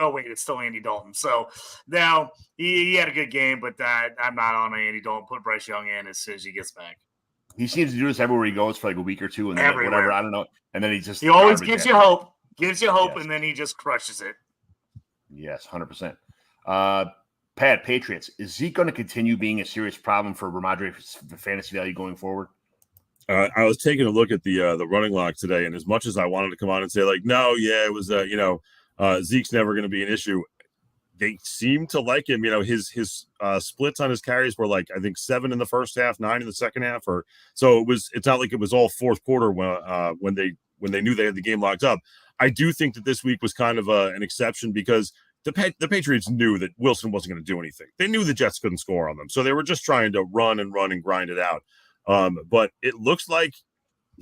Speaker 5: oh, wait, it's still Andy Dalton. So now he had a good game, but I'm not on Andy Dalton. Put Bryce Young in as soon as he gets back.
Speaker 4: He seems to do this everywhere he goes for like a week or two, and then whatever, I don't know. And then he
Speaker 5: always gives you hope, yes. And then he just crushes it.
Speaker 4: Yes, 100%. Pat, Patriots, is Zeke going to continue being a serious problem for Ramondre's fantasy value going forward?
Speaker 6: I was taking a look at the running lock today, and as much as I wanted to come on and say like, no, yeah, it was Zeke's never going to be an issue. They seem to like him. His splits on his carries were like, I think 7 in the first half, 9 in the second half, so it's not like it was all fourth quarter when they knew they had the game locked up. I do think that this week was kind of an exception because the Patriots knew that Wilson wasn't going to do anything. They knew the Jets couldn't score on them, so they were just trying to run and grind it out. But it looks like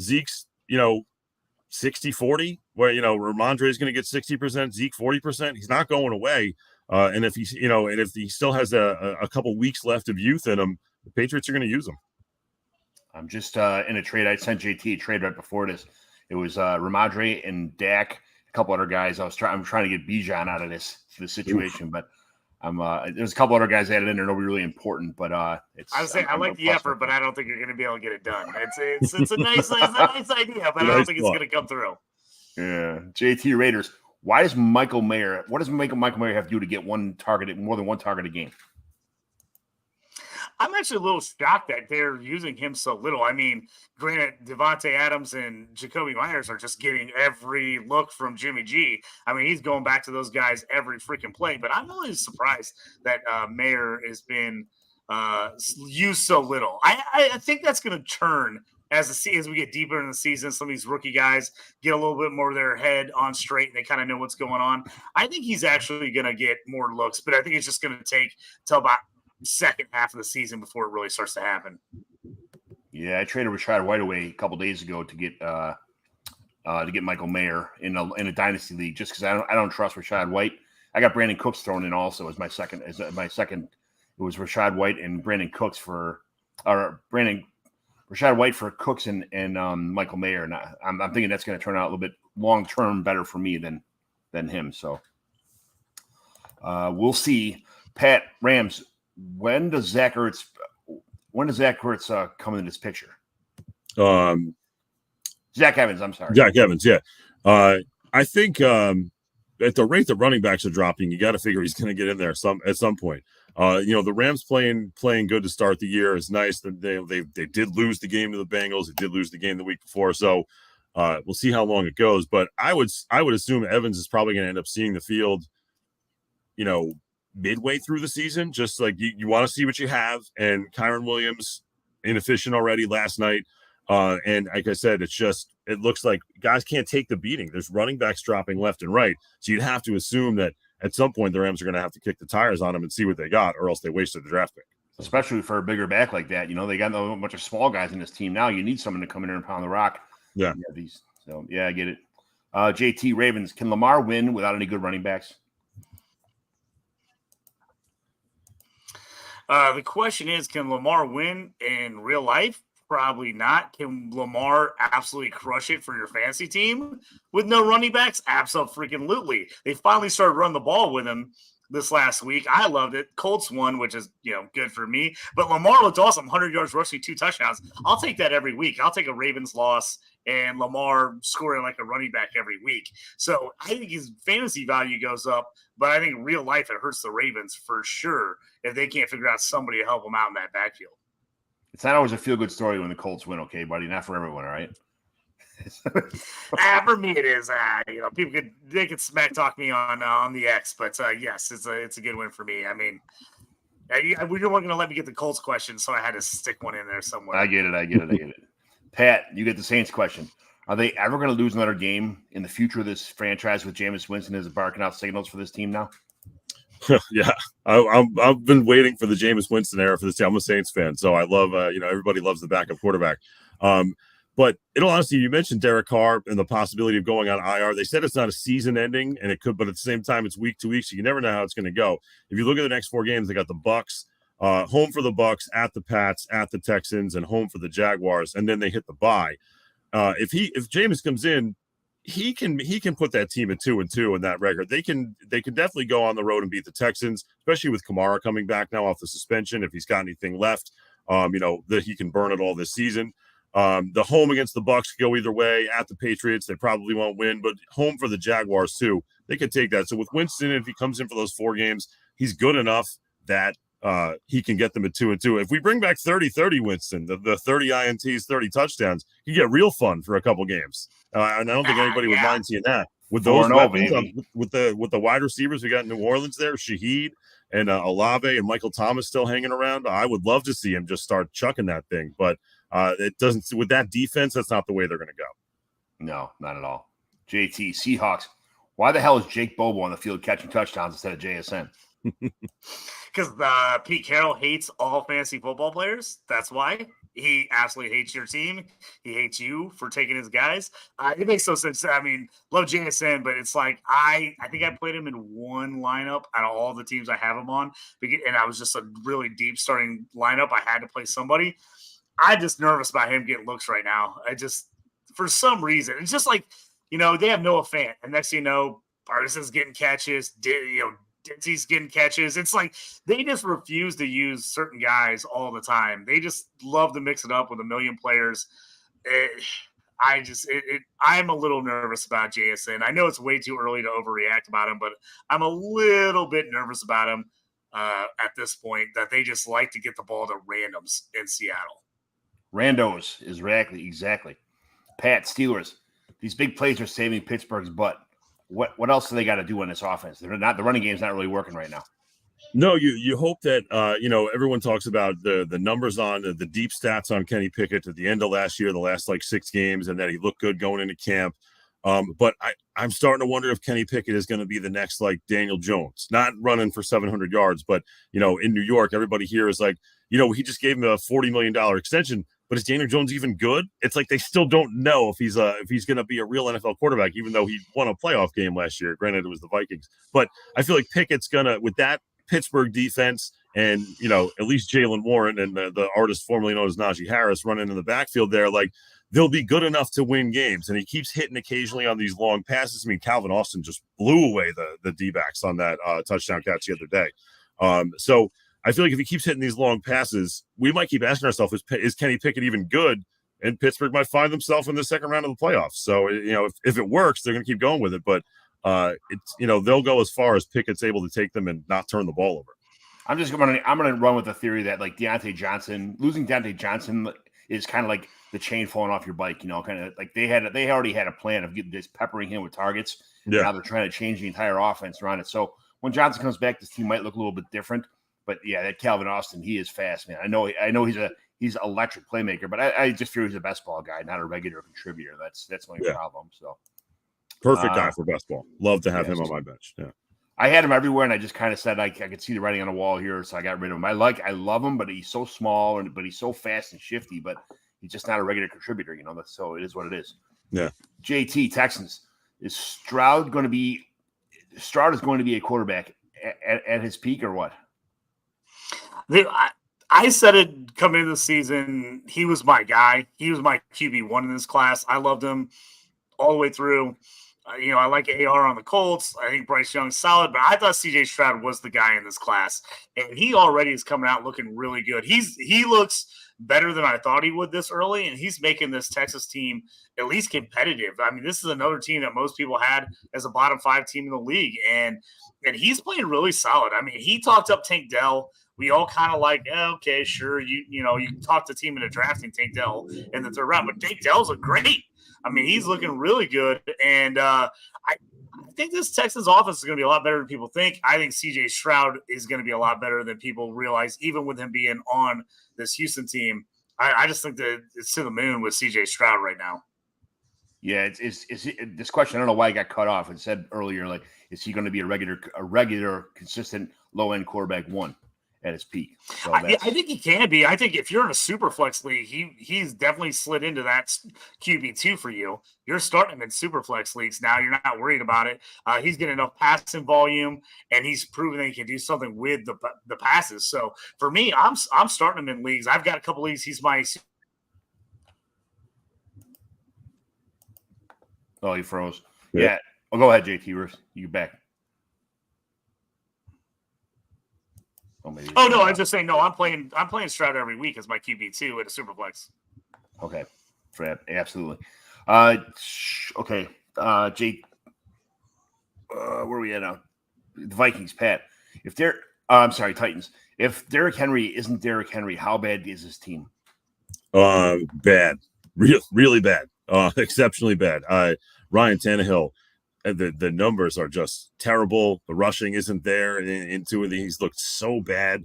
Speaker 6: Zeke's, 60-40, where, Ramondre is going to get 60%, Zeke 40%. He's not going away. And if he's, and if he still has a couple weeks left of youth in him, the Patriots are going to use him.
Speaker 4: I'm just in a trade. I sent JT a trade right before this. It was Ramondre and Dak couple other guys. I'm trying to get Bijan out of this situation, but there's a couple other guys added in there, nobody really important, but it's.
Speaker 5: I like the effort, but I don't think you're going to be able to get it done. It's a nice idea, but I don't think it's going to come through.
Speaker 4: Yeah, JT Raiders. What does Michael Mayer have to do to get more than one target a game?
Speaker 5: I'm actually a little shocked that they're using him so little. I mean, granted, Devontae Adams and Jacoby Myers are just getting every look from Jimmy G. I mean, he's going back to those guys every freaking play. But I'm really surprised that Mayer has been used so little. I think that's going to turn as we get deeper in the season. Some of these rookie guys get a little bit more of their head on straight, and they kind of know what's going on. I think he's actually going to get more looks, but I think it's just going to take till about second half of the season before it really starts to happen.
Speaker 4: Yeah, I traded Rashad White away a couple days ago to get Michael Mayer in a dynasty league just because I don't trust Rashad White. I got Brandon Cooks thrown in also as my second. It was Rashad White and Brandon Cooks Rashad White for Cooks and Michael Mayer, and I'm thinking that's going to turn out a little bit long term better for me than him. So we'll see. Pat, Rams. When does Zach Ertz come into this picture? Zach Evans, I'm sorry.
Speaker 6: Zach Evans, yeah. I think at the rate that running backs are dropping, you got to figure he's going to get in there at some point. The Rams playing good to start the year is nice. They did lose the game to the Bengals. They did lose the game the week before, so we'll see how long it goes. But I would assume Evans is probably going to end up seeing the field, midway through the season, just like you want to see what you have. And Kyron Williams, inefficient already last night. And like I said, it looks like guys can't take the beating. There's running backs dropping left and right. So you'd have to assume that at some point the Rams are going to have to kick the tires on them and see what they got, or else they wasted the draft pick.
Speaker 4: Especially for a bigger back like that. They got a bunch of small guys in this team now. You need someone to come in there and pound the rock.
Speaker 6: Yeah.
Speaker 4: I get it. JT Ravens, can Lamar win without any good running backs?
Speaker 5: The question is, can Lamar win in real life? Probably not. Can Lamar absolutely crush it for your fantasy team with no running backs? Absolutely. They finally started running the ball with him this last week. I loved it. Colts won, which is good for me. But Lamar looked awesome. 100 yards rushing, 2 touchdowns. I'll take that every week. I'll take a Ravens loss and Lamar scoring like a running back every week. So I think his fantasy value goes up, but I think in real life it hurts the Ravens for sure if they can't figure out somebody to help them out in that backfield.
Speaker 4: It's not always a feel-good story when the Colts win, okay, buddy? Not for everyone, all right?
Speaker 5: For me, it is. People could smack talk me on the X, but yes, it's a good win for me. I mean, we weren't going to let me get the Colts question, so I had to stick one in there somewhere.
Speaker 4: I get it. Pat, you get the Saints question. Are they ever going to lose another game in the future of this franchise with Jameis Winston as barking out signals for this team now?
Speaker 6: Yeah, I've been waiting for the Jameis Winston era for this team. I'm a Saints fan, so I love everybody loves the backup quarterback. But in all honesty, you mentioned Derek Carr and the possibility of going on IR. They said it's not a season ending, and it could, but at the same time, it's week to week, so you never know how it's going to go. If you look at the next 4 games, they got the Bucks, home for the Bucks, at the Pats, at the Texans, and home for the Jaguars, and then they hit the bye. If Jameis comes in, he can put that team at 2-2 in that record. They can definitely go on the road and beat the Texans, especially with Kamara coming back now off the suspension. If he's got anything left, that he can burn it all this season. The home against the Bucks could go either way. At the Patriots, they probably won't win, but home for the Jaguars too, they could take that. So with Winston, if he comes in for those 4 games, he's good enough that he can get them at 2-2. If we bring back 30-30 Winston, the 30 INTs, 30 touchdowns, you get real fun for a couple games. And I don't think anybody would mind seeing that. With those weapons, with the wide receivers we got in New Orleans there, Shaheed and Olave and Michael Thomas still hanging around, I would love to see him just start chucking that thing. But it doesn't, with that defense, that's not the way they're going to go.
Speaker 4: No, not at all. JT, Seahawks. Why the hell is Jake Bobo on the field catching touchdowns instead of JSN?
Speaker 5: Because Pete Carroll hates all fantasy football players. That's why. He absolutely hates your team. He hates you for taking his guys. It makes no sense. I mean, love JSN, but it's like I think I played him in one lineup out of all the teams I have him on. And I was just a really deep starting lineup. I had to play somebody. I'm just nervous about him getting looks right now. For some reason, it's just like they have Noah Fant, and next thing you know, Partisans getting catches, Dizzy's getting catches. It's like they just refuse to use certain guys all the time. They just love to mix it up with a million players. I'm a little nervous about JSN. I know it's way too early to overreact about him, but I'm a little bit nervous about him at this point, that they just like to get the ball to randoms in Seattle.
Speaker 4: Randos is exactly. Pat, Steelers. These big plays are saving Pittsburgh's butt. What else do they got to do on this offense? The running game's not really working right now.
Speaker 6: No, you hope that everyone talks about the numbers on the deep stats on Kenny Pickett at the end of last year, the last 6 games, and that he looked good going into camp. But I'm starting to wonder if Kenny Pickett is going to be the next Daniel Jones, not running for 700 yards, but in New York, everybody here is he just gave him a $40 million extension. But is Daniel Jones even good? It's they still don't know if he's going to be a real NFL quarterback, even though he won a playoff game last year. Granted, it was the Vikings, but I feel like Pickett's gonna, with that Pittsburgh defense and at least Jalen Warren and the artist formerly known as Najee Harris running in the backfield there, they'll be good enough to win games. And he keeps hitting occasionally on these long passes. I mean, Calvin Austin just blew away the D-backs on that touchdown catch the other day. So I feel like if he keeps hitting these long passes, we might keep asking ourselves, is Kenny Pickett even good? And Pittsburgh might find themselves in the second round of the playoffs. So, if it works, they're going to keep going with it. But they'll go as far as Pickett's able to take them and not turn the ball over.
Speaker 4: I'm going to run with the theory that losing Deontay Johnson is kind of like the chain falling off your bike, kind of they already had a plan of just peppering him with targets. Yeah. Now they're trying to change the entire offense around it. So when Johnson comes back, this team might look a little bit different. But yeah, that Calvin Austin, he is fast, man. I know he's an electric playmaker, but I just fear he's a best ball guy, not a regular contributor. That's my problem. So
Speaker 6: perfect guy for best ball. Love to have him on my bench. Yeah,
Speaker 4: I had him everywhere, and I just kind of said I could see the writing on the wall here, so I got rid of him. I love him, but he's so small, but he's so fast and shifty, but he's just not a regular contributor. So it is what it is. Yeah. JT Texans, is Stroud going to be? Stroud is going to be a quarterback at his peak, or what?
Speaker 5: I said it coming into the season. He was my guy. He was my QB1 in this class. I loved him all the way through. I like AR on the Colts. I think Bryce Young's solid, but I thought CJ Stroud was the guy in this class. And he already is coming out looking really good. He looks better than I thought he would this early, and he's making this Texas team at least competitive. I mean, this is another team that most people had as a bottom 5 team in the league, and he's playing really solid. I mean, he talked up Tank Dell. We all kind of okay, sure, you can talk the team into drafting Tank Dell in the 3rd round, but Tank Dell's great. I mean, he's looking really good, and I think this Texans offense is going to be a lot better than people think. I think C.J. Stroud is going to be a lot better than people realize, even with him being on this Houston team. I just think that it's to the moon with C.J. Stroud right now.
Speaker 4: Yeah, it's this question. I don't know why it got cut off. It said earlier, is he going to be a regular, consistent, low-end quarterback 1? At his peak. So
Speaker 5: I think he can be. I think if you're in a super flex league, he's definitely slid into that QB2 for you. You're starting him in super flex leagues now. You're not worried about it. He's getting enough passing volume, and he's proven that he can do something with the passes. So for me, I'm starting him in leagues. I've got a couple leagues. He's my.
Speaker 4: Oh, he froze. Yeah. Oh, go ahead, JT. You back.
Speaker 5: Oh no, I was just saying no. I'm playing Stroud every week as my QB2 at a superflex.
Speaker 4: Okay, absolutely. Okay, Jake. Where are we at now? The Vikings, Pat. Titans. If Derrick Henry isn't Derrick Henry, how bad is his team?
Speaker 6: Bad, really bad. Exceptionally bad. Ryan Tannehill. The numbers are just terrible. The rushing isn't there. Into it, he's looked so bad.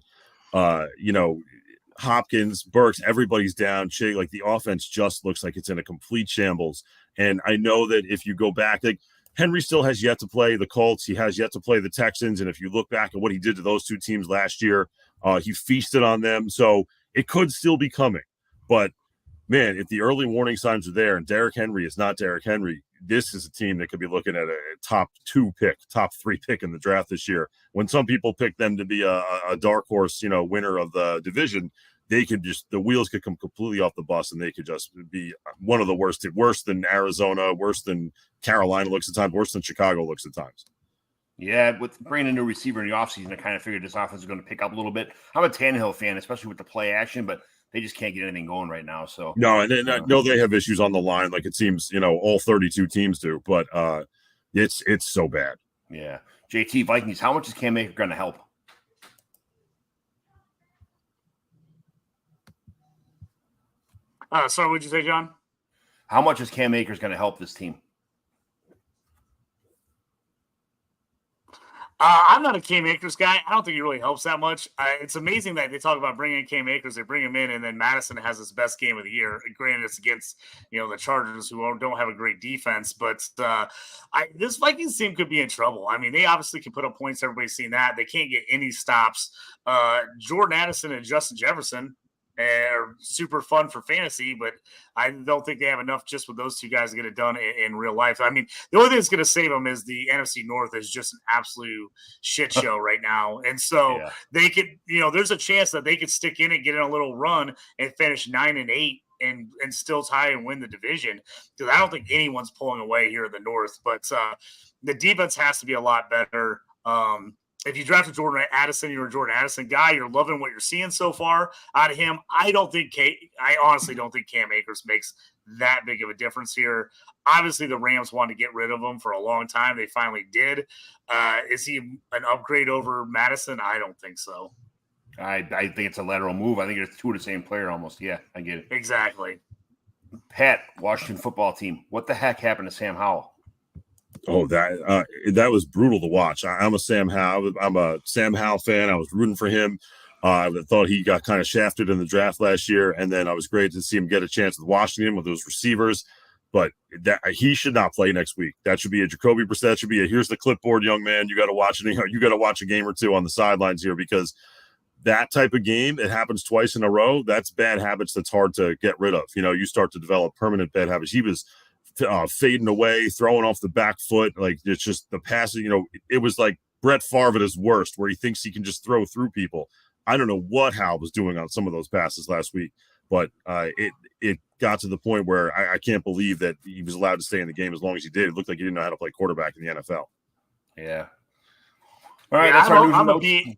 Speaker 6: Hopkins, Burks, everybody's down. The offense just looks like it's in a complete shambles. And I know that if you go back, Henry still has yet to play the Colts. He has yet to play the Texans. And if you look back at what he did to those 2 teams last year, he feasted on them. So it could still be coming. But man, if the early warning signs are there and Derrick Henry is not Derrick Henry, this is a team that could be looking at a top 3 pick in the draft this year. When some people pick them to be a dark horse, winner of the division, the wheels could come completely off the bus, and they could just be one of the worst than Arizona, worse than Carolina looks at times, worse than Chicago looks at times.
Speaker 4: Yeah, with bringing a new receiver in the offseason, I kind of figured this offense is going to pick up a little bit. I'm a Tannehill fan, especially with the play action, but they just can't get anything going right now. So
Speaker 6: no, and I know they have issues on the line, like it seems, all 32 teams do, but it's so bad.
Speaker 4: Yeah. JT, Vikings, how much is Cam Akers going to help?
Speaker 5: Sorry, what'd you say, John?
Speaker 4: How much is Cam Akers going to help this team?
Speaker 5: I'm not a Cam Akers guy. I don't think he really helps that much. It's amazing that they talk about bringing in Cam Akers. They bring him in, and then Madison has his best game of the year. Granted, it's against the Chargers, who don't have a great defense. But this Vikings team could be in trouble. I mean, they obviously can put up points. Everybody's seen that. They can't get any stops. Jordan Addison and Justin Jefferson are super fun for fantasy, but I don't think they have enough just with those two guys to get it done in real life. I mean, the only thing that's going to save them is the NFC North is just an absolute shit show right now. And so they could, there's a chance that they could stick in and get in a little run and finish 9-8 and still tie and win the division. Because I don't think anyone's pulling away here in the North, but the defense has to be a lot better. If you drafted Jordan Addison, you're a Jordan Addison guy. You're loving what you're seeing so far out of him. I honestly don't think Cam Akers makes that big of a difference here. Obviously, the Rams wanted to get rid of him for a long time. They finally did. Is he an upgrade over Madison? I don't think so.
Speaker 4: I think it's a lateral move. I think it's two of the same player almost. Yeah, I get it.
Speaker 5: Exactly.
Speaker 4: Pat, Washington football team. What the heck happened to Sam Howell?
Speaker 6: Oh, that was brutal to watch. I'm a Sam Howell fan. I was rooting for him. I thought he got kind of shafted in the draft last year, and then I was great to see him get a chance with Washington with those receivers. But he should not play next week. That should be a Jacoby Brissett. That should be here's the clipboard, young man. You got to watch it. You got to watch a game or two on the sidelines here, because that type of game, it happens twice in a row. That's bad habits that's hard to get rid of. You start to develop permanent bad habits. He was fading away, throwing off the back foot. Like, it's just the passing, it was like Brett Favre at his worst, where he thinks he can just throw through people. I don't know what Hal was doing on some of those passes last week, but it got to the point where I can't believe that he was allowed to stay in the game as long as he did. It looked like he didn't know how to play quarterback in the NFL.
Speaker 4: Yeah. All right. That's our news.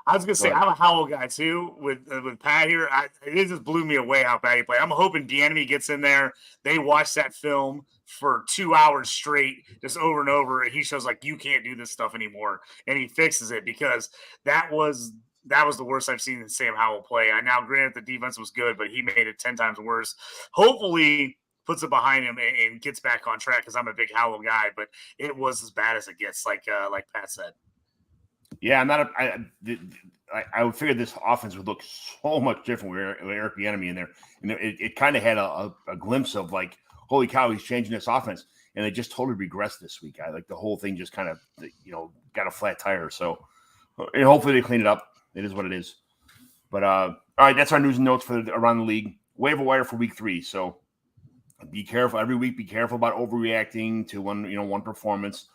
Speaker 5: I was going to say, I'm a Howell guy, too, with Pat here. It just blew me away how bad he played. I'm hoping D'Enemy gets in there. They watch that film for 2 hours straight, just over and over, and he shows, you can't do this stuff anymore, and he fixes it, because that was the worst I've seen Sam Howell play. Now, granted, the defense was good, but he made it 10 times worse. Hopefully, puts it behind him and gets back on track, because I'm a big Howell guy, but it was as bad as it gets, like Pat said.
Speaker 4: Yeah, I would figure this offense would look so much different with Eric Bieniemy in there. And it kind of had a glimpse of holy cow, he's changing this offense. And they just totally regressed this week. The whole thing just kind of, got a flat tire. So and hopefully they clean it up. It is what it is. But all right, that's our news and notes for around the league. Waiver wire for week 3. So be careful every week. Be careful about overreacting to one performance.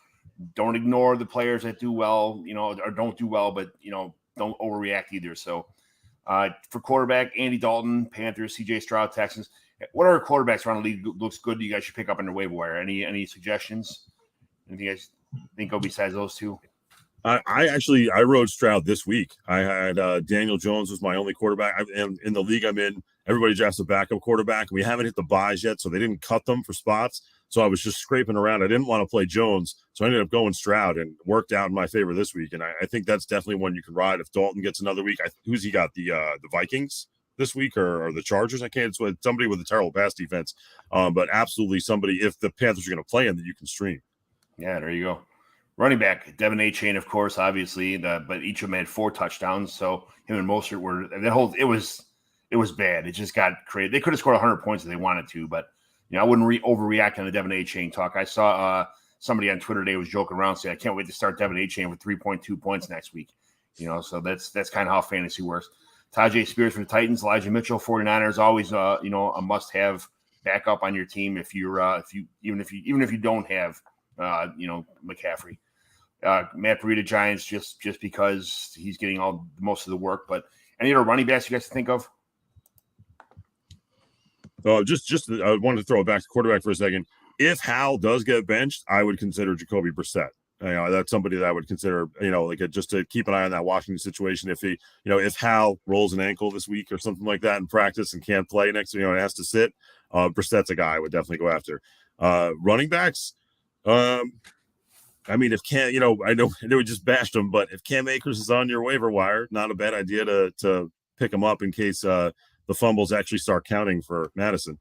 Speaker 4: Don't ignore the players that do well, or don't do well, but, don't overreact either. So for quarterback, Andy Dalton, Panthers, CJ Stroud, Texans. What other quarterbacks around the league looks good you guys should pick up on the waiver wire? Any suggestions? Anything you guys think of besides those two?
Speaker 6: I rode Stroud this week. I had Daniel Jones was my only quarterback. And in the league I'm in, everybody drafts a backup quarterback. We haven't hit the buys yet, so they didn't cut them for spots. So I was just scraping around. I didn't want to play Jones, so I ended up going Stroud, and worked out in my favor this week. And I think that's definitely one you can ride if Dalton gets another week. Who's he got? The Vikings this week or the Chargers? I can't. It's somebody with a terrible pass defense, but absolutely somebody, if the Panthers are going to play him, that you can stream.
Speaker 4: Yeah, there you go. Running back, Devin A-Chain, of course, obviously, but each of them had 4 touchdowns. So him and Mostert were it was bad. It just got crazy. They could have scored 100 points if they wanted to, but I wouldn't overreact on the Devin A-Chain talk. I saw somebody on Twitter today was joking around saying, I can't wait to start Devin A-Chain with 3.2 points next week. So that's kind of how fantasy works. Tajay Spears for the Titans, Elijah Mitchell, 49ers, always a must-have backup on your team even if you don't have McCaffrey. Matt Breida, Giants, just because he's getting most of the work. But any other running backs you guys think of?
Speaker 6: Just I wanted to throw it back to quarterback for a second. If Hal does get benched, I would consider Jacoby Brissett. That's somebody that I would consider, just to keep an eye on that Washington situation. If if Hal rolls an ankle this week or something like that in practice and can't play next, and has to sit, Brissett's a guy I would definitely go after. Running backs, if I know we just bashed him, but if Cam Akers is on your waiver wire, not a bad idea to pick him up in case the fumbles actually start counting for Madison.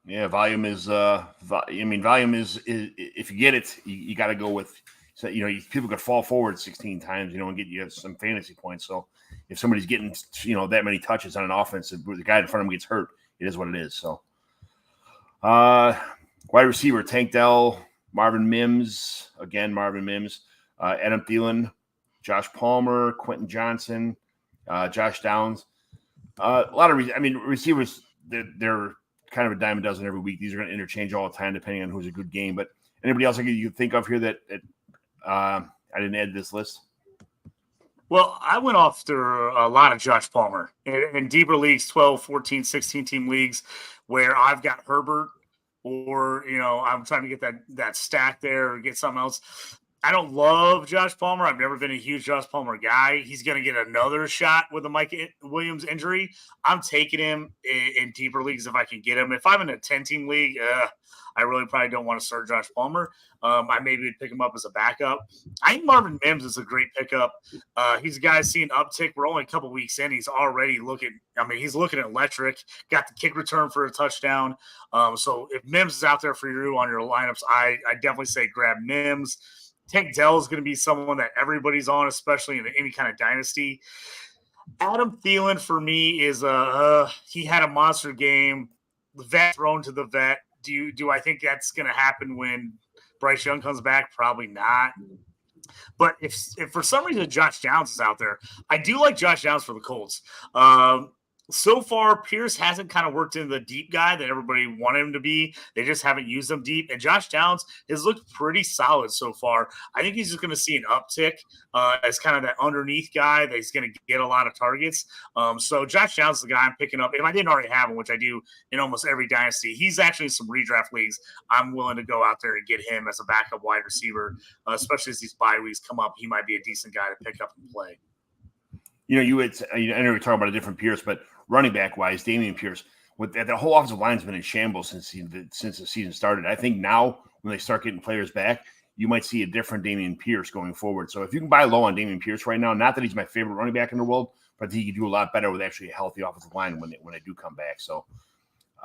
Speaker 4: Yeah, volume is. Volume is if you get it, you got to go with. So people could fall forward 16 times, and get you some fantasy points. So if somebody's getting that many touches on an offense, and the guy in front of him gets hurt, it is what it is. So, wide receiver Tank Dell, Marvin Mims, Adam Thielen, Josh Palmer, Quentin Johnson, Josh Downs. A lot of receivers. They're kind of a dime a dozen every week. These are going to interchange all the time depending on who's a good game. But anybody else you think of here that I didn't add to this list?
Speaker 5: Well, I went after a lot of Josh Palmer in deeper leagues, 12, 14, 16-team leagues, where I've got Herbert or, I'm trying to get that stack there or get something else. I don't love Josh Palmer. I've never been a huge Josh Palmer guy. He's going to get another shot with a Mike Williams injury. I'm taking him in deeper leagues if I can get him. If I'm in a 10-team league, I really probably don't want to start Josh Palmer. I maybe would pick him up as a backup. I think Marvin Mims is a great pickup. He's a guy seeing uptick. We're only a couple weeks in. He's already he's looking electric. Got the kick return for a touchdown. So if Mims is out there for you on your lineups, I definitely say grab Mims. Tank Dell is going to be someone that everybody's on, especially in any kind of dynasty. Adam Thielen for me is he had a monster game. The vet thrown to the vet. Do I think that's going to happen when Bryce Young comes back? Probably not. But if for some reason Josh Downs is out there, I do like Josh Downs for the Colts. So far, Pierce hasn't kind of worked into the deep guy that everybody wanted him to be. They just haven't used him deep. And Josh Downs has looked pretty solid so far. I think he's just going to see an uptick as kind of that underneath guy that he's going to get a lot of targets. So Josh Downs is the guy I'm picking up. If I didn't already have him, which I do in almost every dynasty, he's actually in some redraft leagues. I'm willing to go out there and get him as a backup wide receiver, especially as these bye weeks come up. He might be a decent guy to pick up and play.
Speaker 4: I know we're talking about a different Pierce, but running back wise, Dameon Pierce, the whole offensive line's been in shambles since the season started. I think now when they start getting players back, you might see a different Dameon Pierce going forward. So if you can buy low on Dameon Pierce right now, not that he's my favorite running back in the world, but he can do a lot better with actually a healthy offensive line when they do come back. So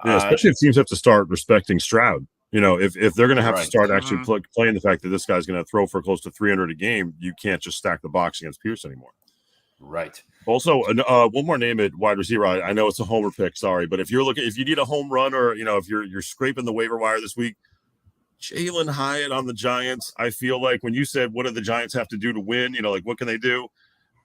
Speaker 6: especially if teams have to start respecting Stroud. If they're going to have to start actually playing the fact that this guy's going to throw for close to 300 a game, you can't just stack the box against Pierce anymore.
Speaker 4: Right.
Speaker 6: Also, one more name at wide receiver. I know it's a homer pick, sorry, but if you need a home run or if you're scraping the waiver wire this week, Jalen Hyatt on the Giants. I feel like when you said what do the Giants have to do to win, what can they do?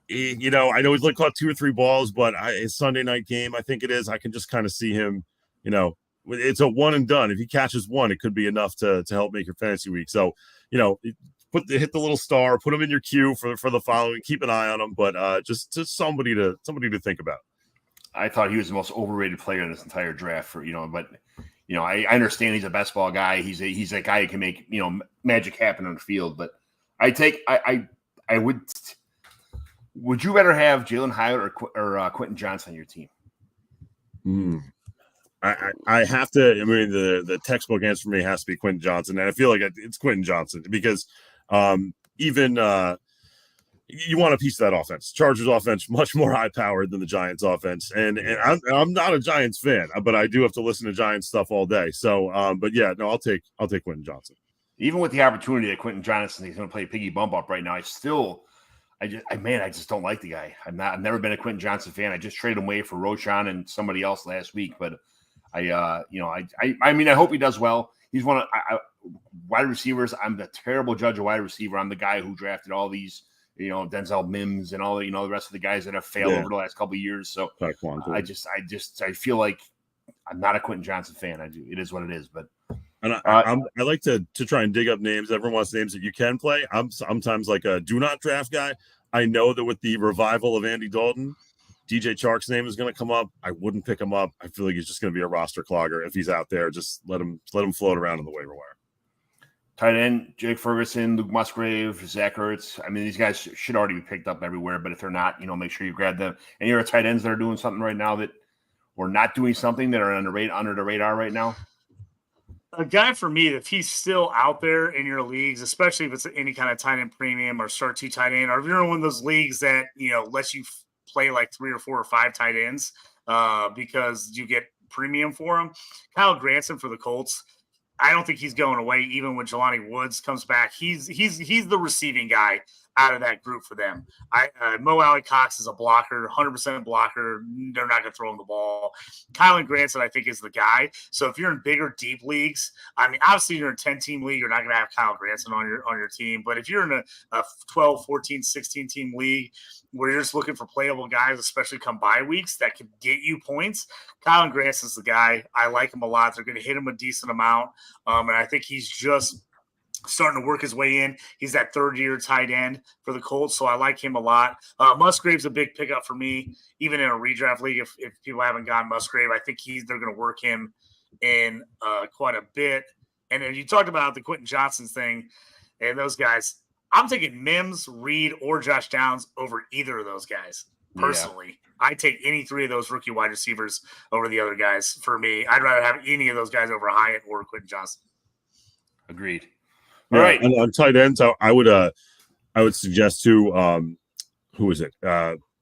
Speaker 6: I know he's caught 2 or 3 balls, but his Sunday night game, I think it is. I can just kind of see him. It's a one and done. If he catches one, it could be enough to help make your fantasy week. So hit the little star, put him in your queue for the following. Keep an eye on him, but just somebody to think about.
Speaker 4: I thought he was the most overrated player in this entire draft. I understand he's a best ball guy. He's a guy who can make magic happen on the field. But I would you rather have Jalen Hyatt or Quentin Johnson on your team?
Speaker 6: I have to. The textbook answer for me has to be Quentin Johnson, and I feel like it's Quentin Johnson because even you want a piece of that offense. Chargers offense much more high powered than the Giants offense, and I'm not a Giants fan, but I do have to listen to Giants stuff all day. So, but yeah, no, I'll take Quentin Johnson.
Speaker 4: Even with the opportunity that Quentin Johnson is going to play piggy bump up right now, I just don't like the guy. I've never been a Quentin Johnson fan. I just traded him away for Roschon and somebody else last week, but. I hope he does well. He's one of wide receivers. I'm the terrible judge of wide receiver. I'm the guy who drafted all these, Denzel Mims and all the, the rest of the guys that have failed over the last couple of years. So I feel like I'm not a Quentin Johnson fan. It is what it is. But
Speaker 6: I like to try and dig up names. Everyone wants names that you can play. I'm sometimes like a do not draft guy. I know that with the revival of Andy Dalton, DJ Chark's name is going to come up. I wouldn't pick him up. I feel like he's just going to be a roster clogger. If he's out there, just let him float around on the waiver wire.
Speaker 4: Tight end, Jake Ferguson, Luke Musgrave, Zach Ertz. I mean, these guys should already be picked up everywhere, but if they're not, make sure you grab them. And you're tight ends that are doing something right now that we're not doing something that are under the radar right now.
Speaker 5: A guy for me, if he's still out there in your leagues, especially if it's any kind of tight end premium or start 2 tight end, or if you're in one of those leagues that, lets you play like 3 or 4 or 5 tight ends because you get premium for them. Kyle Granson for the Colts. I don't think he's going away even when Jelani Woods comes back. He's the receiving guy out of that group for them. Mo Alley Cox is a blocker, 100% blocker. They're not going to throw him the ball. Kylan Granson, I think, is the guy. So if you're in bigger, deep leagues, I mean, obviously you're in a 10-team league, you're not going to have Kyle Granson on your team. But if you're in a 12, 14, 16-team league where you're just looking for playable guys, especially come bye weeks, that can get you points, Kylan Granson's the guy. I like him a lot. They're going to hit him a decent amount. And I think he's just starting to work his way in. He's that third-year tight end for the Colts, so I like him a lot. Musgrave's a big pickup for me, even in a redraft league. If people haven't gotten Musgrave, I think they're going to work him in quite a bit. And then you talked about the Quentin Johnson thing and those guys. I'm taking Mims, Reed, or Josh Downs over either of those guys. Personally, I take any 3 of those rookie wide receivers over the other guys. For me, I'd rather have any of those guys over Hyatt or Quentin Johnson.
Speaker 4: Agreed.
Speaker 6: All right. And on tight ends, I would suggest to who is it?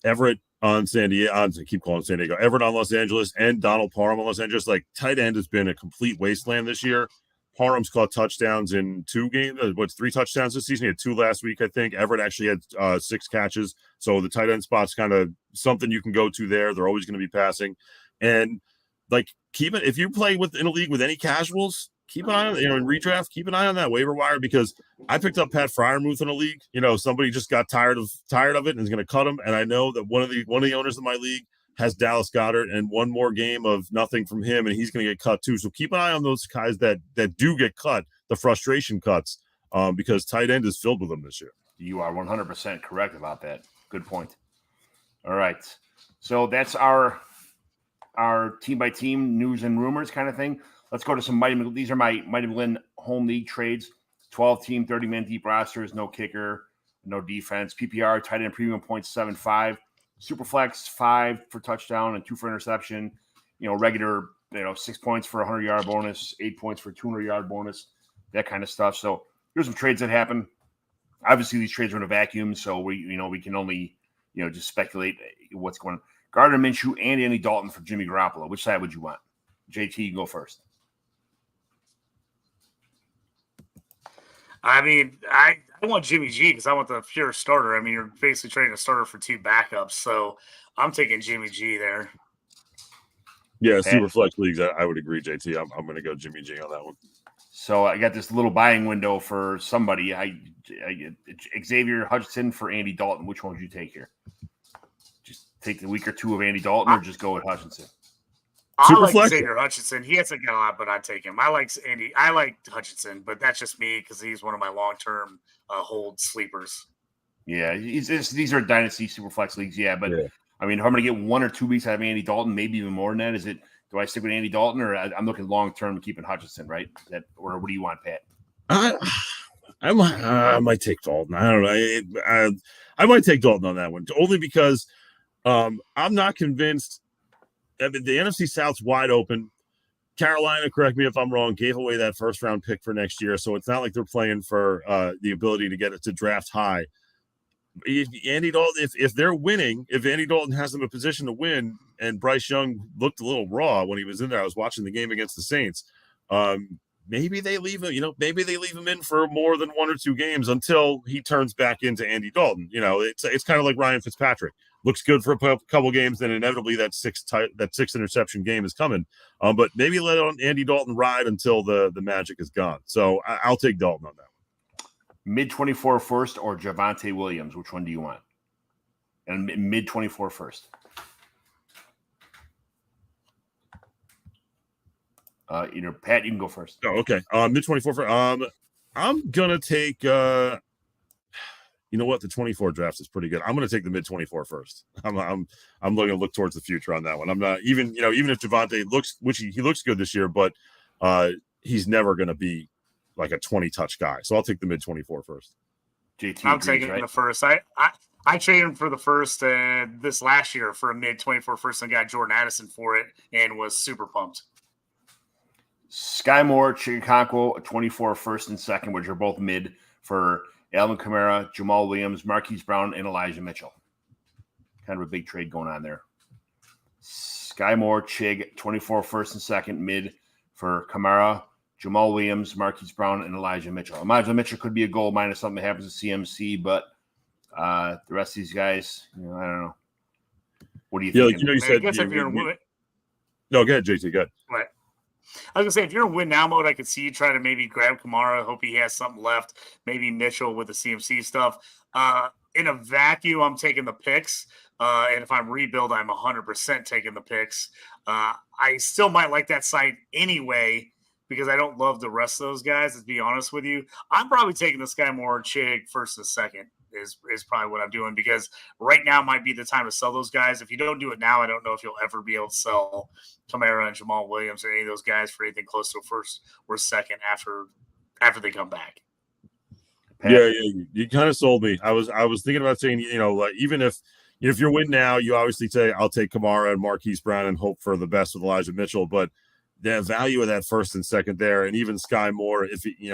Speaker 6: Everett on San Diego. I keep calling San Diego. Everett on Los Angeles and Donald Parham on Los Angeles. Like, tight end has been a complete wasteland this year. Parham's caught touchdowns in 2 games. 3 touchdowns this season? He had 2 last week, I think. Everett actually had 6 catches. So the tight end spot's kind of something you can go to there. They're always going to be passing. And like, keep it, if you play in a league with any casuals, keep an eye on, in redraft, keep an eye on that waiver wire, because I picked up Pat Fryermuth in a league. Somebody just got tired of it and is going to cut him. And I know that one of the owners of my league has Dallas Goedert and 1 more game of nothing from him, and he's going to get cut too. So keep an eye on those guys that do get cut, the frustration cuts, because tight end is filled with them this year.
Speaker 4: You are 100% correct about that. Good point. All right. So that's our team by team news and rumors kind of thing. Let's go to some these are my Mighty McGlynn home league trades. 12-team, 30-man deep rosters, no kicker, no defense. PPR, tight end premium points 7.5. Superflex 5 for touchdown and 2 for interception. Regular, 6 points for a 100-yard bonus, 8 points for a 200-yard bonus, that kind of stuff. So here's some trades that happen. Obviously, these trades are in a vacuum, so we can only just speculate what's going on. Gardner Minshew and Andy Dalton for Jimmy Garoppolo. Which side would you want? JT, you go first.
Speaker 5: I mean, I want Jimmy G because I want the pure starter. I mean, you're basically trading a starter for 2 backups, so I'm taking Jimmy G there.
Speaker 6: Yeah, super flex leagues. I would agree, JT. I'm going to go Jimmy G on that one.
Speaker 4: So I got this little buying window for somebody. I Xavier Hutchinson for Andy Dalton. Which one would you take here? Just take the week or 2 of Andy Dalton, or just go with Hutchinson?
Speaker 5: I like Xavier Hutchinson. He hasn't got a lot, but I'd take him. I like Hutchinson, but that's just me because he's one of my long-term hold sleepers.
Speaker 4: Yeah, these are dynasty super flex leagues. Yeah, but I mean, if I'm going to get 1 or 2 weeks out of Andy Dalton, maybe even more than that, do I stick with Andy Dalton, or I'm looking long-term keeping Hutchinson, right? Or what do you want, Pat?
Speaker 6: I might take Dalton. I don't know. I might take Dalton on that one, only because I'm not convinced. The NFC South's wide open. Carolina, correct me if I'm wrong, gave away that first-round pick for next year, so it's not like they're playing for the ability to get it to draft high. Andy Dalton, if they're winning, if Andy Dalton has them in a position to win, and Bryce Young looked a little raw when he was in there, I was watching the game against the Saints. Maybe they leave him. Maybe they leave him in for more than 1 or 2 games until he turns back into Andy Dalton. It's kind of like Ryan Fitzpatrick. Looks good for a couple games, then inevitably that 6 interception game is coming. But maybe let Andy Dalton ride until the magic is gone. So I'll take Dalton on that one.
Speaker 4: Mid-24 first or Javonte Williams? Which one do you want? And mid-24 first. Pat, you can go first.
Speaker 6: Oh, okay. Mid-24 first. I'm gonna take. you know what? The 24 draft is pretty good. I'm going to take the mid 24 first. I'm going to look towards the future on that one. I'm not even if Javonte looks, which he looks good this year, but he's never going to be like a 20 touch guy. So I'll take the mid 24 first.
Speaker 5: JT I'm taking the first. I traded him for the first this last year for a mid 24 first and got Jordan Addison for it and was super pumped.
Speaker 4: Sky Moore, Chicago, 24 first and second, which are both mid for Alvin Kamara, Jamal Williams, Marquise Brown, and Elijah Mitchell. Kind of a big trade going on there. Sky Moore, Chig, 24 first and second, mid for Kamara, Jamal Williams, Marquise Brown, and Elijah Mitchell. Elijah Mitchell could be a goal minus something that happens to CMC, but the rest of these guys, I don't know. What do you think?
Speaker 6: You said.
Speaker 5: I guess if you're in win.
Speaker 6: No, go ahead, JT. Go ahead.
Speaker 5: Right. I was gonna say, if you're in win now mode, I could see you try to maybe grab Kamara. Hope he has something left. Maybe Mitchell with the CMC stuff. In a vacuum, I'm taking the picks. And if I'm rebuild, I'm 100% taking the picks. I still might like that side anyway because I don't love the rest of those guys. To be honest with you, I'm probably taking the Sky Moore Chig first and second. Is probably what I'm doing because right now might be the time to sell those guys. If you don't do it now, I don't know if you'll ever be able to sell Kamara and Jamal Williams or any of those guys for anything close to a first or second after they come back.
Speaker 6: Yeah, you kind of sold me. I was thinking about saying, like even if you're win now, you obviously say I'll take Kamara and Marquise Brown and hope for the best with Elijah Mitchell, but the value of that first and second there, and even Sky Moore, if he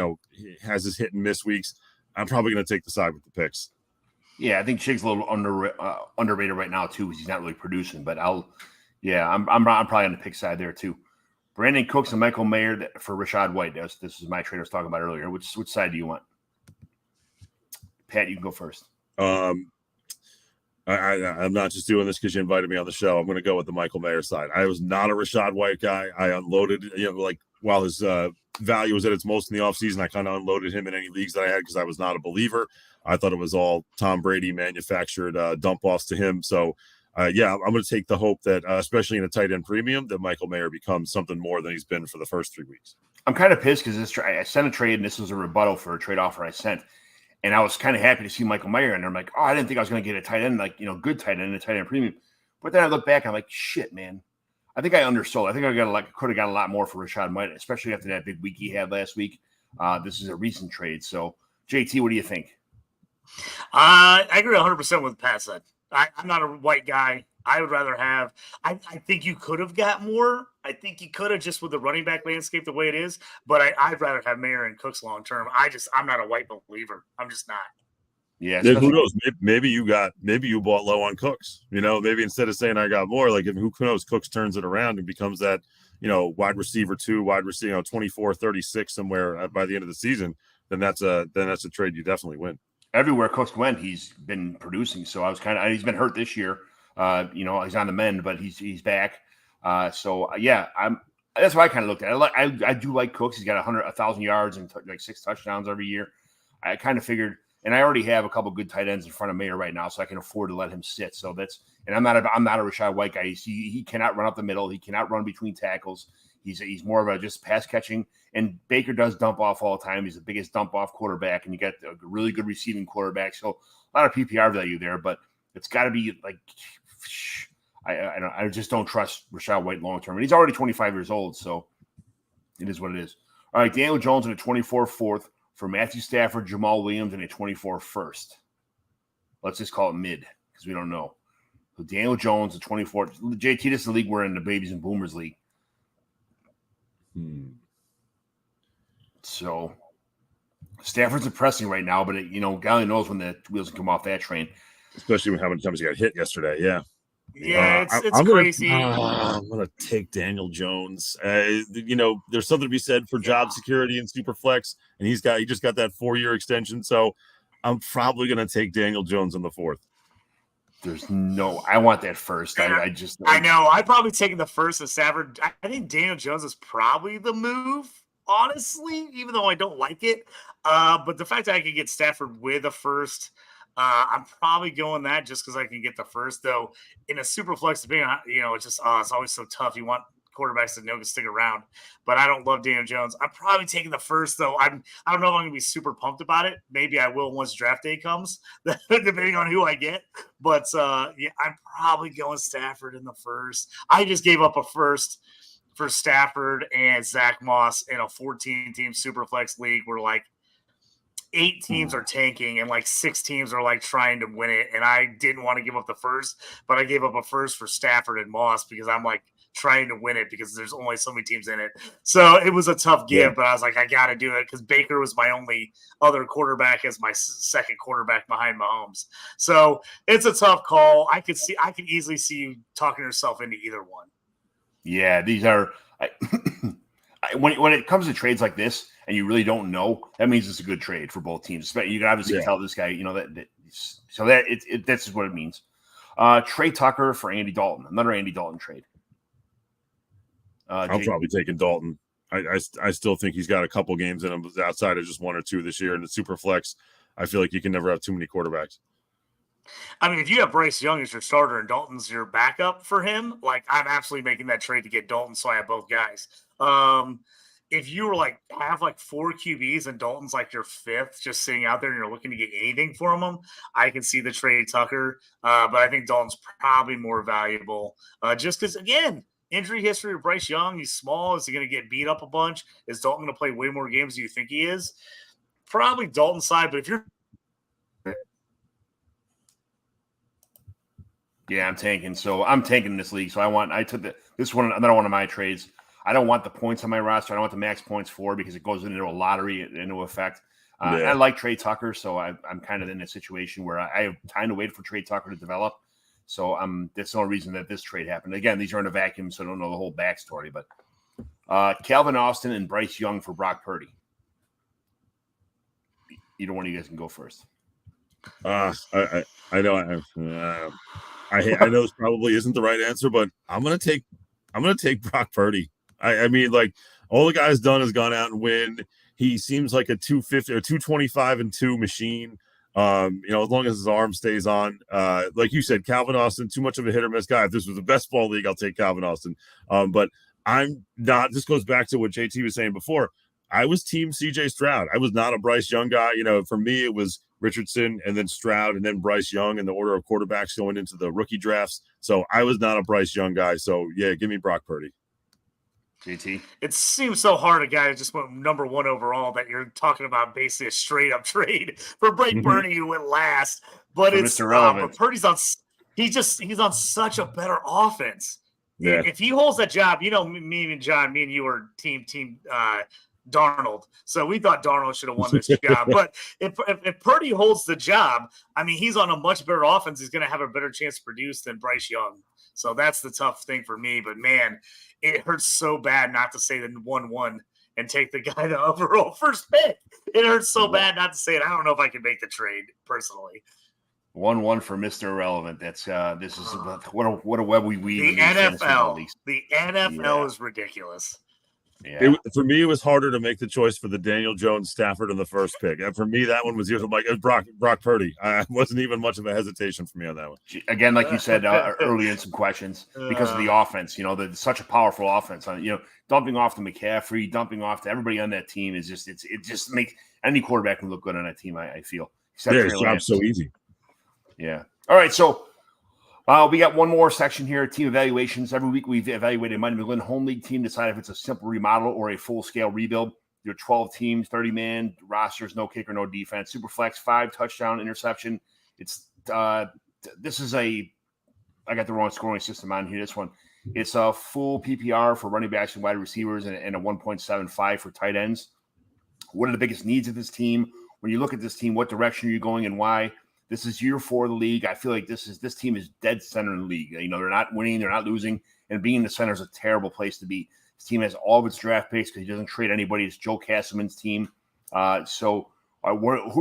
Speaker 6: has his hit and miss weeks, I'm probably going to take the side with the picks.
Speaker 4: Yeah, I think Chig's a little underrated right now too, because he's not really producing. But I'm probably on the pick side there too. Brandon Cooks and Michael Mayer for Rashad White. This is my trade I was talking about earlier. Which side do you want? Pat, you can go first.
Speaker 6: I'm not just doing this because you invited me on the show. I'm going to go with the Michael Mayer side. I was not a Rashad White guy. I unloaded, while his value was at its most in the offseason, I kind of unloaded him in any leagues that I had because I was not a believer. I thought it was all Tom Brady manufactured dump offs to him. So, I'm going to take the hope that, especially in a tight end premium, that Michael Mayer becomes something more than he's been for the first 3 weeks.
Speaker 4: I'm kind of pissed because I sent a trade, and this was a rebuttal for a trade offer I sent. And I was kind of happy to see Michael Mayer, and I'm like, I didn't think I was going to get a tight end, good tight end, a tight end premium. But then I look back, I'm like, shit, man. I think I undersold. I think could have got a lot more for Rashad White, especially after that big week he had last week. This is a recent trade. So, JT, what do you think?
Speaker 5: I agree 100% with Pat said. I'm not a White guy. I would rather have – I think you could have got more. I think you could have just with the running back landscape the way it is. But I'd rather have Mayer and Cooks long term. I'm not a White believer. I'm just not.
Speaker 6: Yeah, who knows? Maybe you bought low on Cooks. Maybe instead of saying I got more, who knows? Cooks turns it around and becomes that wide receiver 2, wide receiver 24, 36 somewhere by the end of the season. Then that's a trade you definitely win. Everywhere
Speaker 4: Cooks went, he's been producing. So he's been hurt this year. He's on the mend, but he's back. That's what I kind of looked at. I do like Cooks. He's got 1,000 yards and 6 touchdowns every year. I kind of figured. And I already have a couple good tight ends in front of Mayer right now, so I can afford to let him sit. So I'm not a Rashad White guy. He cannot run up the middle. He cannot run between tackles. He's more of a just pass catching. And Baker does dump off all the time. He's the biggest dump off quarterback, and you got a really good receiving quarterback. So a lot of PPR value there, but it's got to be I just don't trust Rashad White long term. And he's already 25 years old, so it is what it is. All right, Daniel Jones in a 24 fourth. For Matthew Stafford, Jamal Williams, and a 24 first. Let's just call it mid because we don't know. So Daniel Jones, a 24. JT, this is the league we're in, the Babies and Boomers League. So Stafford's impressing right now, but God only knows when the wheels can come off that train.
Speaker 6: Especially when how many times he got hit yesterday. Yeah.
Speaker 5: Yeah, it's crazy.
Speaker 6: I'm going to take Daniel Jones. There's something to be said for job security and Superflex, and he just got that 4-year extension. So I'm probably going to take Daniel Jones in the 4th.
Speaker 4: I want that first. I
Speaker 5: know. I'd probably take the first of Stafford. I think Daniel Jones is probably the move, honestly, even though I don't like it. But the fact that I could get Stafford with a first, I'm probably going that just because I can get the first, though. In a super flex, it's just it's always so tough. You want quarterbacks that know can stick around. But I don't love Daniel Jones. I'm probably taking the first, though. I don't know if I'm going to be super pumped about it. Maybe I will once draft day comes, depending on who I get. But, yeah, I'm probably going Stafford in the first. I just gave up a first for Stafford and Zach Moss in a 14-team Superflex league where, like, 8 teams are tanking and, like, 6 teams are, like, trying to win it. And I didn't want to give up the first, but I gave up a first for Stafford and Moss because I'm, like, trying to win it because there's only so many teams in it. So it was a tough give, but I was like, I got to do it because Baker was my only other quarterback as my second quarterback behind Mahomes. So it's a tough call. I could easily see you talking yourself into either one.
Speaker 4: Yeah, these are when it comes to trades like this and you really don't know, that means it's a good trade for both teams. You can obviously tell this guy, that's what it means. Trey Tucker for Andy Dalton, another Andy Dalton trade.
Speaker 6: I'm probably taking Dalton. I still think he's got a couple games in him outside of just 1 or 2 this year. And the Superflex, I feel like you can never have too many quarterbacks.
Speaker 5: I mean, if you have Bryce Young as your starter and Dalton's your backup for him, like I'm absolutely making that trade to get Dalton so I have both guys. If you were like have like 4 QBs and Dalton's like your 5th just sitting out there and you're looking to get anything from him, I can see the trade Tucker. But I think Dalton's probably more valuable just because, again, injury history of Bryce Young. He's small. Is he going to get beat up a bunch? Is Dalton going to play way more games than you think he is? Probably Dalton's side, but if you're
Speaker 4: Yeah, I'm tanking. So I'm tanking this league. So I took this one, another one of my trades. I don't want the points on my roster. I don't want the max points for because it goes into a lottery into effect. I like Trey Tucker, so I'm kind of in a situation where I have time to wait for Trey Tucker to develop. So that's the only reason that this trade happened. Again, these are in a vacuum, so I don't know the whole backstory. But Calvin Austin and Bryce Young for Brock Purdy. Either one of you guys can go first.
Speaker 6: I know. I know this probably isn't the right answer, but I'm gonna take Brock Purdy. I mean, like all the guy's done is gone out and win. He seems like a 250 or 225-2 machine. As long as his arm stays on. Like you said, Calvin Austin, too much of a hit or miss guy. If this was a best ball league, I'll take Calvin Austin. But I'm not. This goes back to what JT was saying before. I was team CJ Stroud. I was not a Bryce Young guy. For me, it was Richardson and then Stroud and then Bryce Young in the order of quarterbacks going into the rookie drafts. So I was not a Bryce Young guy. So yeah, give me Brock Purdy.
Speaker 4: JT.
Speaker 5: It seems so hard, a guy who just went number 1 overall, that you're talking about basically a straight up trade for Brock Purdy, who went last. But it's but Purdy's on. He's on such a better offense. Yeah. If he holds that job, me and John, me and you were team Darnold. So we thought Darnold should have won this job. But if Purdy holds the job, I mean, he's on a much better offense. He's going to have a better chance to produce than Bryce Young. So that's the tough thing for me. But, man, it hurts so bad not to say the 1-1 and take the guy the overall first pick. It hurts so bad not to say it. I don't know if I can make the trade personally.
Speaker 4: 1-1 for Mr. Irrelevant. That's this is what a web we weave.
Speaker 5: The NFL is ridiculous.
Speaker 6: Yeah. For me, it was harder to make the choice for the Daniel Jones Stafford in the first pick. And for me, that one was usually like Brock Purdy. I wasn't even much of a hesitation for me on that one.
Speaker 4: Again, like you said earlier in some questions, because of the offense, such a powerful offense. Dumping off to McCaffrey, dumping off to everybody on that team is just it just makes any quarterback can look good on that team. I feel.
Speaker 6: His job's so easy.
Speaker 4: Yeah. All right. So. We got one more section here, team evaluations. Every week we've evaluated Mighty McGlynn home league team, decide if it's a simple remodel or a full-scale rebuild. There are 12 teams, 30-man rosters, no kicker, no defense. Super flex, 5 touchdown interception. It's this is I got the wrong scoring system on here. This one, it's a full PPR for running backs and wide receivers and a 1.75 for tight ends. What are the biggest needs of this team? When you look at this team, what direction are you going and why? This is year 4 of the league. I feel like this team is dead center in the league. They're not winning, they're not losing, and being in the center is a terrible place to be. This team has all of its draft picks because he doesn't trade anybody. It's Joe Castleman's team. Who are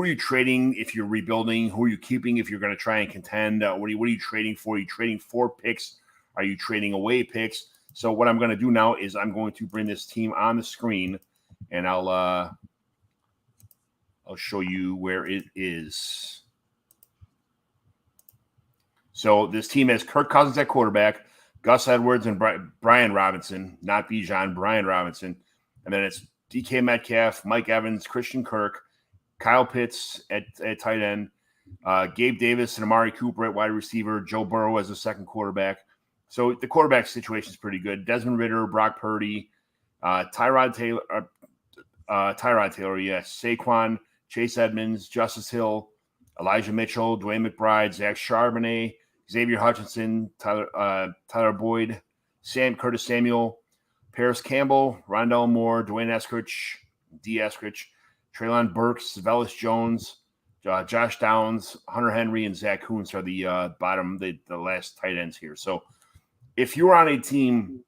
Speaker 4: you trading if you're rebuilding? Who are you keeping if you're going to try and contend? What are you trading for? Are you trading for picks? Are you trading away picks? So what I'm going to do now is I'm going to bring this team on the screen, and I'll show you where it is. So this team has Kirk Cousins at quarterback, Gus Edwards and Brian Robinson, not Bijan, Brian Robinson. And then it's DK Metcalf, Mike Evans, Christian Kirk, Kyle Pitts at tight end, Gabe Davis and Amari Cooper at wide receiver, Joe Burrow as a second quarterback. So the quarterback situation is pretty good. Desmond Ridder, Brock Purdy, Tyrod Taylor, yes, Saquon, Chase Edmonds, Justice Hill, Elijah Mitchell, Dwayne McBride, Zach Charbonnet, Xavier Hutchinson, Tyler Boyd, Curtis Samuel, Paris Campbell, Rondell Moore, Dwayne Eskridge, D. Eskridge, Treylon Burks, Velus Jones, Josh Downs, Hunter Henry, and Zach Kuntz are the bottom, the last tight ends here. So if you're on a team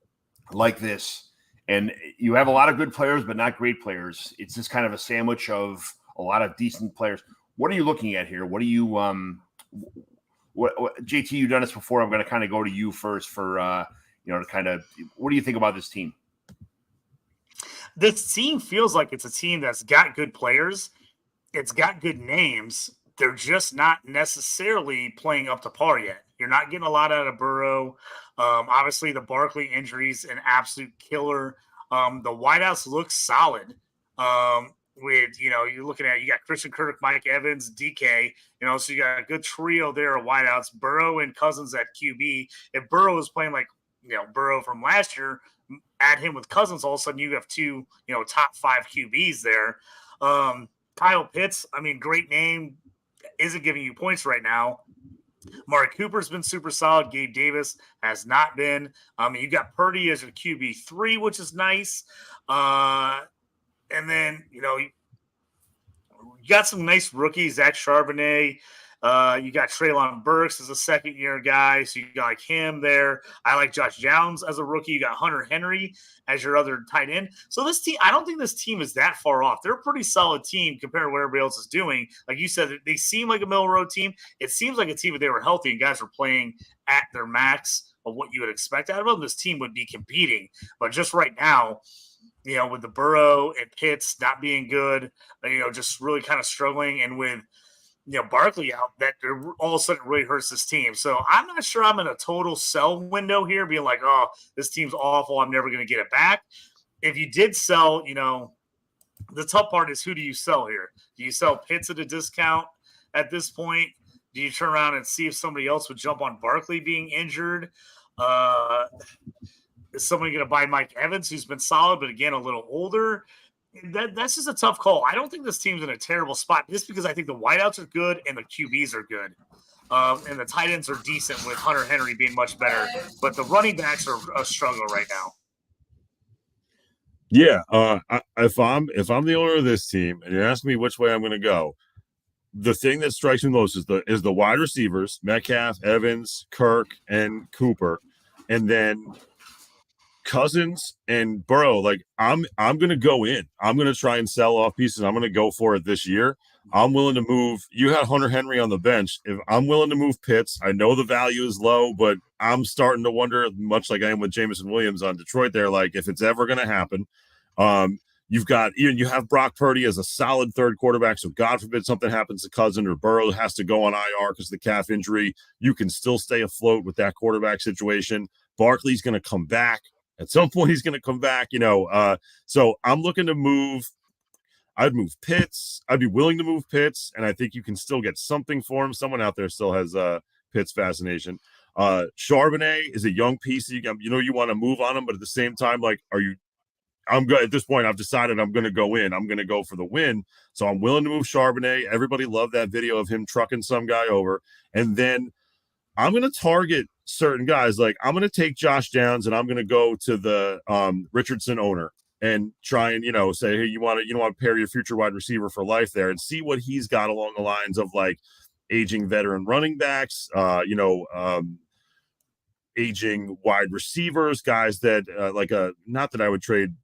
Speaker 4: like this and you have a lot of good players but not great players, it's just kind of a sandwich of a lot of decent players. What are you looking at here? What do you what JT, you've done this before. I'm going to kind of go to you first for to kind of, what do you think about this team?
Speaker 5: This team feels like it's a team that's got good players. It's got good names. They're just not necessarily playing up to par yet. You're not getting a lot out of Burrow. Obviously, the Barkley injury is an absolute killer. The wideouts look solid. You're looking at, you got Christian Kirk, Mike Evans, DK, so you got a good trio there of wideouts, Burrow and Cousins at QB. If Burrow is playing like, Burrow from last year, add him with Cousins, all of a sudden you have two, top 5 QBs there. Kyle Pitts, great name, isn't giving you points right now. Mark Cooper's been super solid. Gabe Davis has not been. You got Purdy as your QB3, which is nice. And then, you got some nice rookies, Zach Charbonnet. You got Treylon Burks as a second-year guy, so you got like him there. I like Josh Downs as a rookie. You got Hunter Henry as your other tight end. So this team, I don't think this team is that far off. They're a pretty solid team compared to what everybody else is doing. Like you said, they seem like a middle road team. It seems like a team if they were healthy and guys were playing at their max of what you would expect out of them, this team would be competing. But just right now, with the Burrow and Pitts not being good, just really kind of struggling, and with Barkley out, that all of a sudden really hurts this team. So I'm not sure I'm in a total sell window here, being like, oh, this team's awful, I'm never going to get it back. If you did sell, the tough part is, who do you sell here? Do you sell Pitts at a discount at this point? Do you turn around and see if somebody else would jump on Barkley being injured? Is somebody going to buy Mike Evans, who's been solid, but again, a little older? That's just a tough call. I don't think this team's in a terrible spot, just because I think the wideouts are good and the QBs are good. And the tight ends are decent, with Hunter Henry being much better. But the running backs are a struggle right now.
Speaker 6: Yeah. If I'm the owner of this team and you're asking me which way I'm going to go, the thing that strikes me most is the wide receivers, Metcalf, Evans, Kirk, and Cooper. And then Cousins and Burrow, like I'm going to go in. I'm going to try and sell off pieces. I'm going to go for it this year. I'm willing to move. You had Hunter Henry on the bench. If I'm willing to move Pitts, I know the value is low, but I'm starting to wonder, much like I am with Jameson Williams on Detroit there, like if it's ever going to happen. You have Brock Purdy as a solid third quarterback. So God forbid something happens to Cousins or Burrow has to go on IR because of the calf injury. You can still stay afloat with that quarterback situation. Barkley's going to come back. At some point, he's going to come back, So I'm looking to move. I'd move Pitts. I'd be willing to move Pitts, and I think you can still get something for him. Someone out there still has Pitts fascination. Charbonnet is a young piece. You want to move on him, but at the same time, I'm good at this point. I've decided I'm going to go in. I'm going to go for the win. So I'm willing to move Charbonnet. Everybody loved that video of him trucking some guy over, and then I'm going to target certain guys. Like I'm going to take Josh Downs and I'm going to go to the Richardson owner and try and, say, hey, you want to pair your future wide receiver for life there and see what he's got along the lines of like aging veteran running backs, aging wide receivers, guys that not that I would trade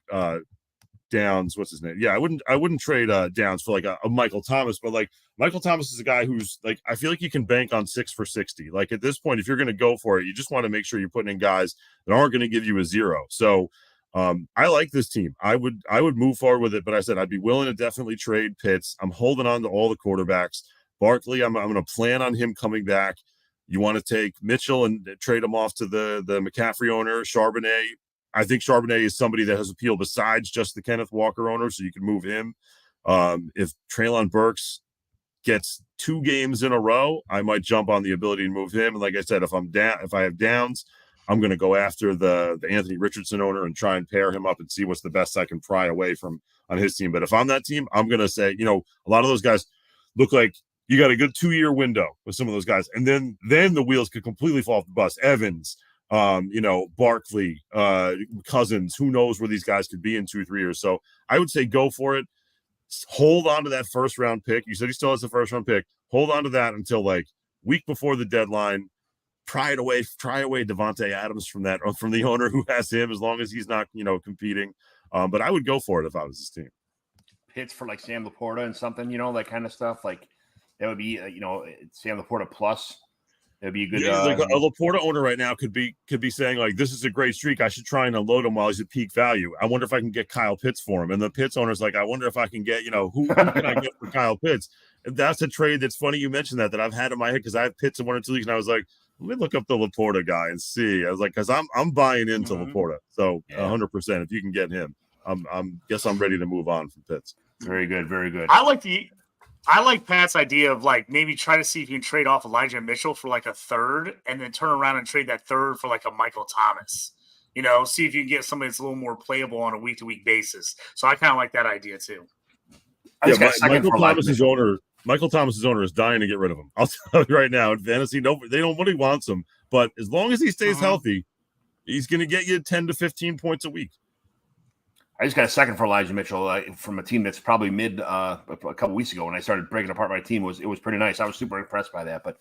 Speaker 6: Downs. What's his name? Yeah, I wouldn't trade Downs for like a Michael Thomas, but like Michael Thomas is a guy who's like, I feel like you can bank on 6 for 60. Like at this point, if you're going to go for it, you just want to make sure you're putting in guys that aren't going to give you a 0. So I like this team. I would move forward with it, but I said I'd be willing to definitely trade Pitts. I'm holding on to all the quarterbacks. Barkley, I'm going to plan on him coming back. You want to take Mitchell and trade him off to the McCaffrey owner, Charbonnet. I think Charbonnet is somebody that has appeal besides just the Kenneth Walker owner, so you can move him. If Treylon Burks gets 2 games in a row, I might jump on the ability to move him. And like I said, if I have downs, I'm going to go after the Anthony Richardson owner and try and pair him up and see what's the best I can pry away from on his team. But if I'm that team, I'm going to say, a lot of those guys look like you got a good 2-year window with some of those guys. And then the wheels could completely fall off the bus. Evans, Barkley, Cousins, who knows where these guys could be in 2-3 years. So I would say go for it. Hold on to that first round pick. You said he still has the first round pick. Hold on to that until like week before the deadline. Try away Devontae Adams from the owner who has him, as long as he's not, competing. But I would go for it if I was his team.
Speaker 4: Hits for like Sam Laporta and something, that kind of stuff. Like that would be, Sam Laporta plus. That'd be a good.
Speaker 6: Like a Laporta owner right now could be saying like, this is a great streak. I should try and unload him while he's at peak value. I wonder if I can get Kyle Pitts for him. And the Pitts owner's like, I wonder if I can get, who can I get for Kyle Pitts? And that's a trade that's funny you mentioned that I've had in my head because I have Pitts in 1 or 2 leagues, and I was like, let me look up the Laporta guy and see. I was like, because I'm buying into Laporta. So 100%, if you can get him, I'm ready to move on from Pitts.
Speaker 4: Very good, very good.
Speaker 5: I like Pat's idea of like maybe try to see if you can trade off Elijah Mitchell for like a third and then turn around and trade that third for like a Michael Thomas. See if you can get somebody that's a little more playable on a week-to-week basis. So I kind of like that idea too.
Speaker 6: Michael Thomas's owner is dying to get rid of him. I'll tell you right now, in fantasy, nobody wants him. But as long as he stays healthy, he's going to get you 10 to 15 points a week.
Speaker 4: I just got a second for Elijah Mitchell from a team that's probably mid a couple weeks ago when I started breaking apart my team. It was pretty nice. I was super impressed by that. But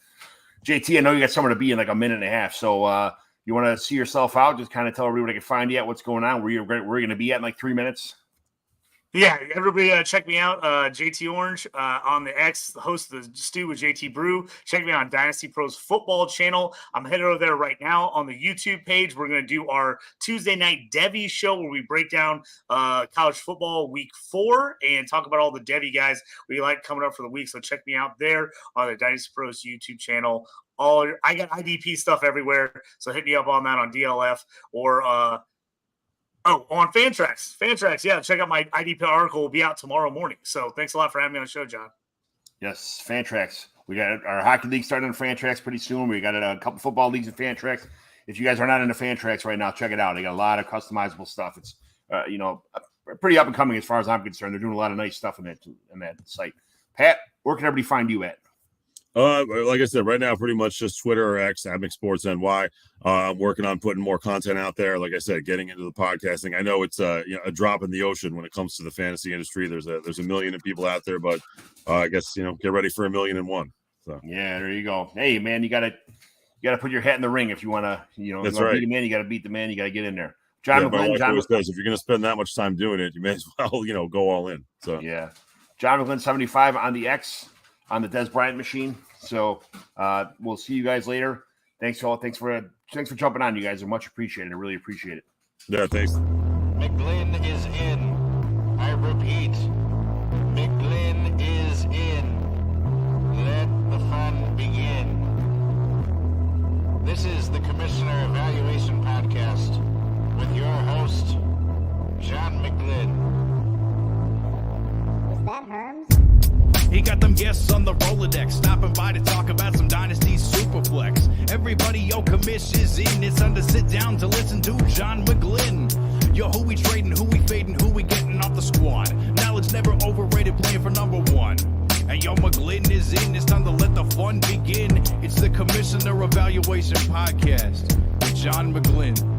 Speaker 4: JT, I know you got somewhere to be in like a minute and a half. So you want to see yourself out? Just kind of tell everybody can find you at what's going on. Where we're going to be at in like 3 minutes.
Speaker 5: Yeah, everybody check me out, JT Orange on the X, the host of the Stew with JT Brew. Check me out on Dynasty Pros football channel. I'm headed over there right now on the YouTube page. We're going to do our Tuesday night Devy show where we break down college football week 4 and talk about all the Devy guys we like coming up for the week. So check me out there on the Dynasty Pros YouTube channel. I got IDP stuff everywhere, so hit me up on that on DLF or on Fantrax. Fantrax, yeah. Check out my IDP article. Will be out tomorrow morning. So thanks a lot for having me on the show, John.
Speaker 4: Yes, Fantrax. We got our hockey league starting in Fantrax pretty soon. We got a couple football leagues in Fantrax. If you guys are not into Fantrax right now, check it out. They got a lot of customizable stuff. It's pretty up and coming as far as I'm concerned. They're doing a lot of nice stuff in that site. Pat, where can everybody find you at?
Speaker 6: Like I said, right now, pretty much just Twitter or X, @McSportsNY. I'm working on putting more content out there. Like I said, getting into the podcasting. I know it's a drop in the ocean when it comes to the fantasy industry. There's a million of people out there, but I guess get ready for 1,000,001. So
Speaker 4: yeah, there you go. Hey, man, you gotta put your hat in the ring if you want to.
Speaker 6: That's right.
Speaker 4: Beat a man, you got to beat the man. You got to get in there. John McGlynn.
Speaker 6: John says, if you're going to spend that much time doing it, you may as well go all in. So
Speaker 4: yeah, John McGlynn 75 on the X on the Des Bryant machine. So we'll see you guys later. Thanks for jumping on. You guys are much appreciated. I really appreciate it.
Speaker 6: Yeah, thanks.
Speaker 1: McGlynn is in. I repeat, McGlynn is in. Let the fun begin. This is the Commissioner Evaluation Podcast with your host, John McGlynn.
Speaker 2: Is that Herms?
Speaker 3: He got them guests on the Rolodex, stopping by to talk about some Dynasty Superflex. Everybody, Commish is in. It's time to sit down to listen to John McGlynn. Who we trading, who we fading, who we getting off the squad. Knowledge never overrated, playing for number 1. And McGlynn is in. It's time to let the fun begin. It's the Commissioner Evaluation Podcast with John McGlynn.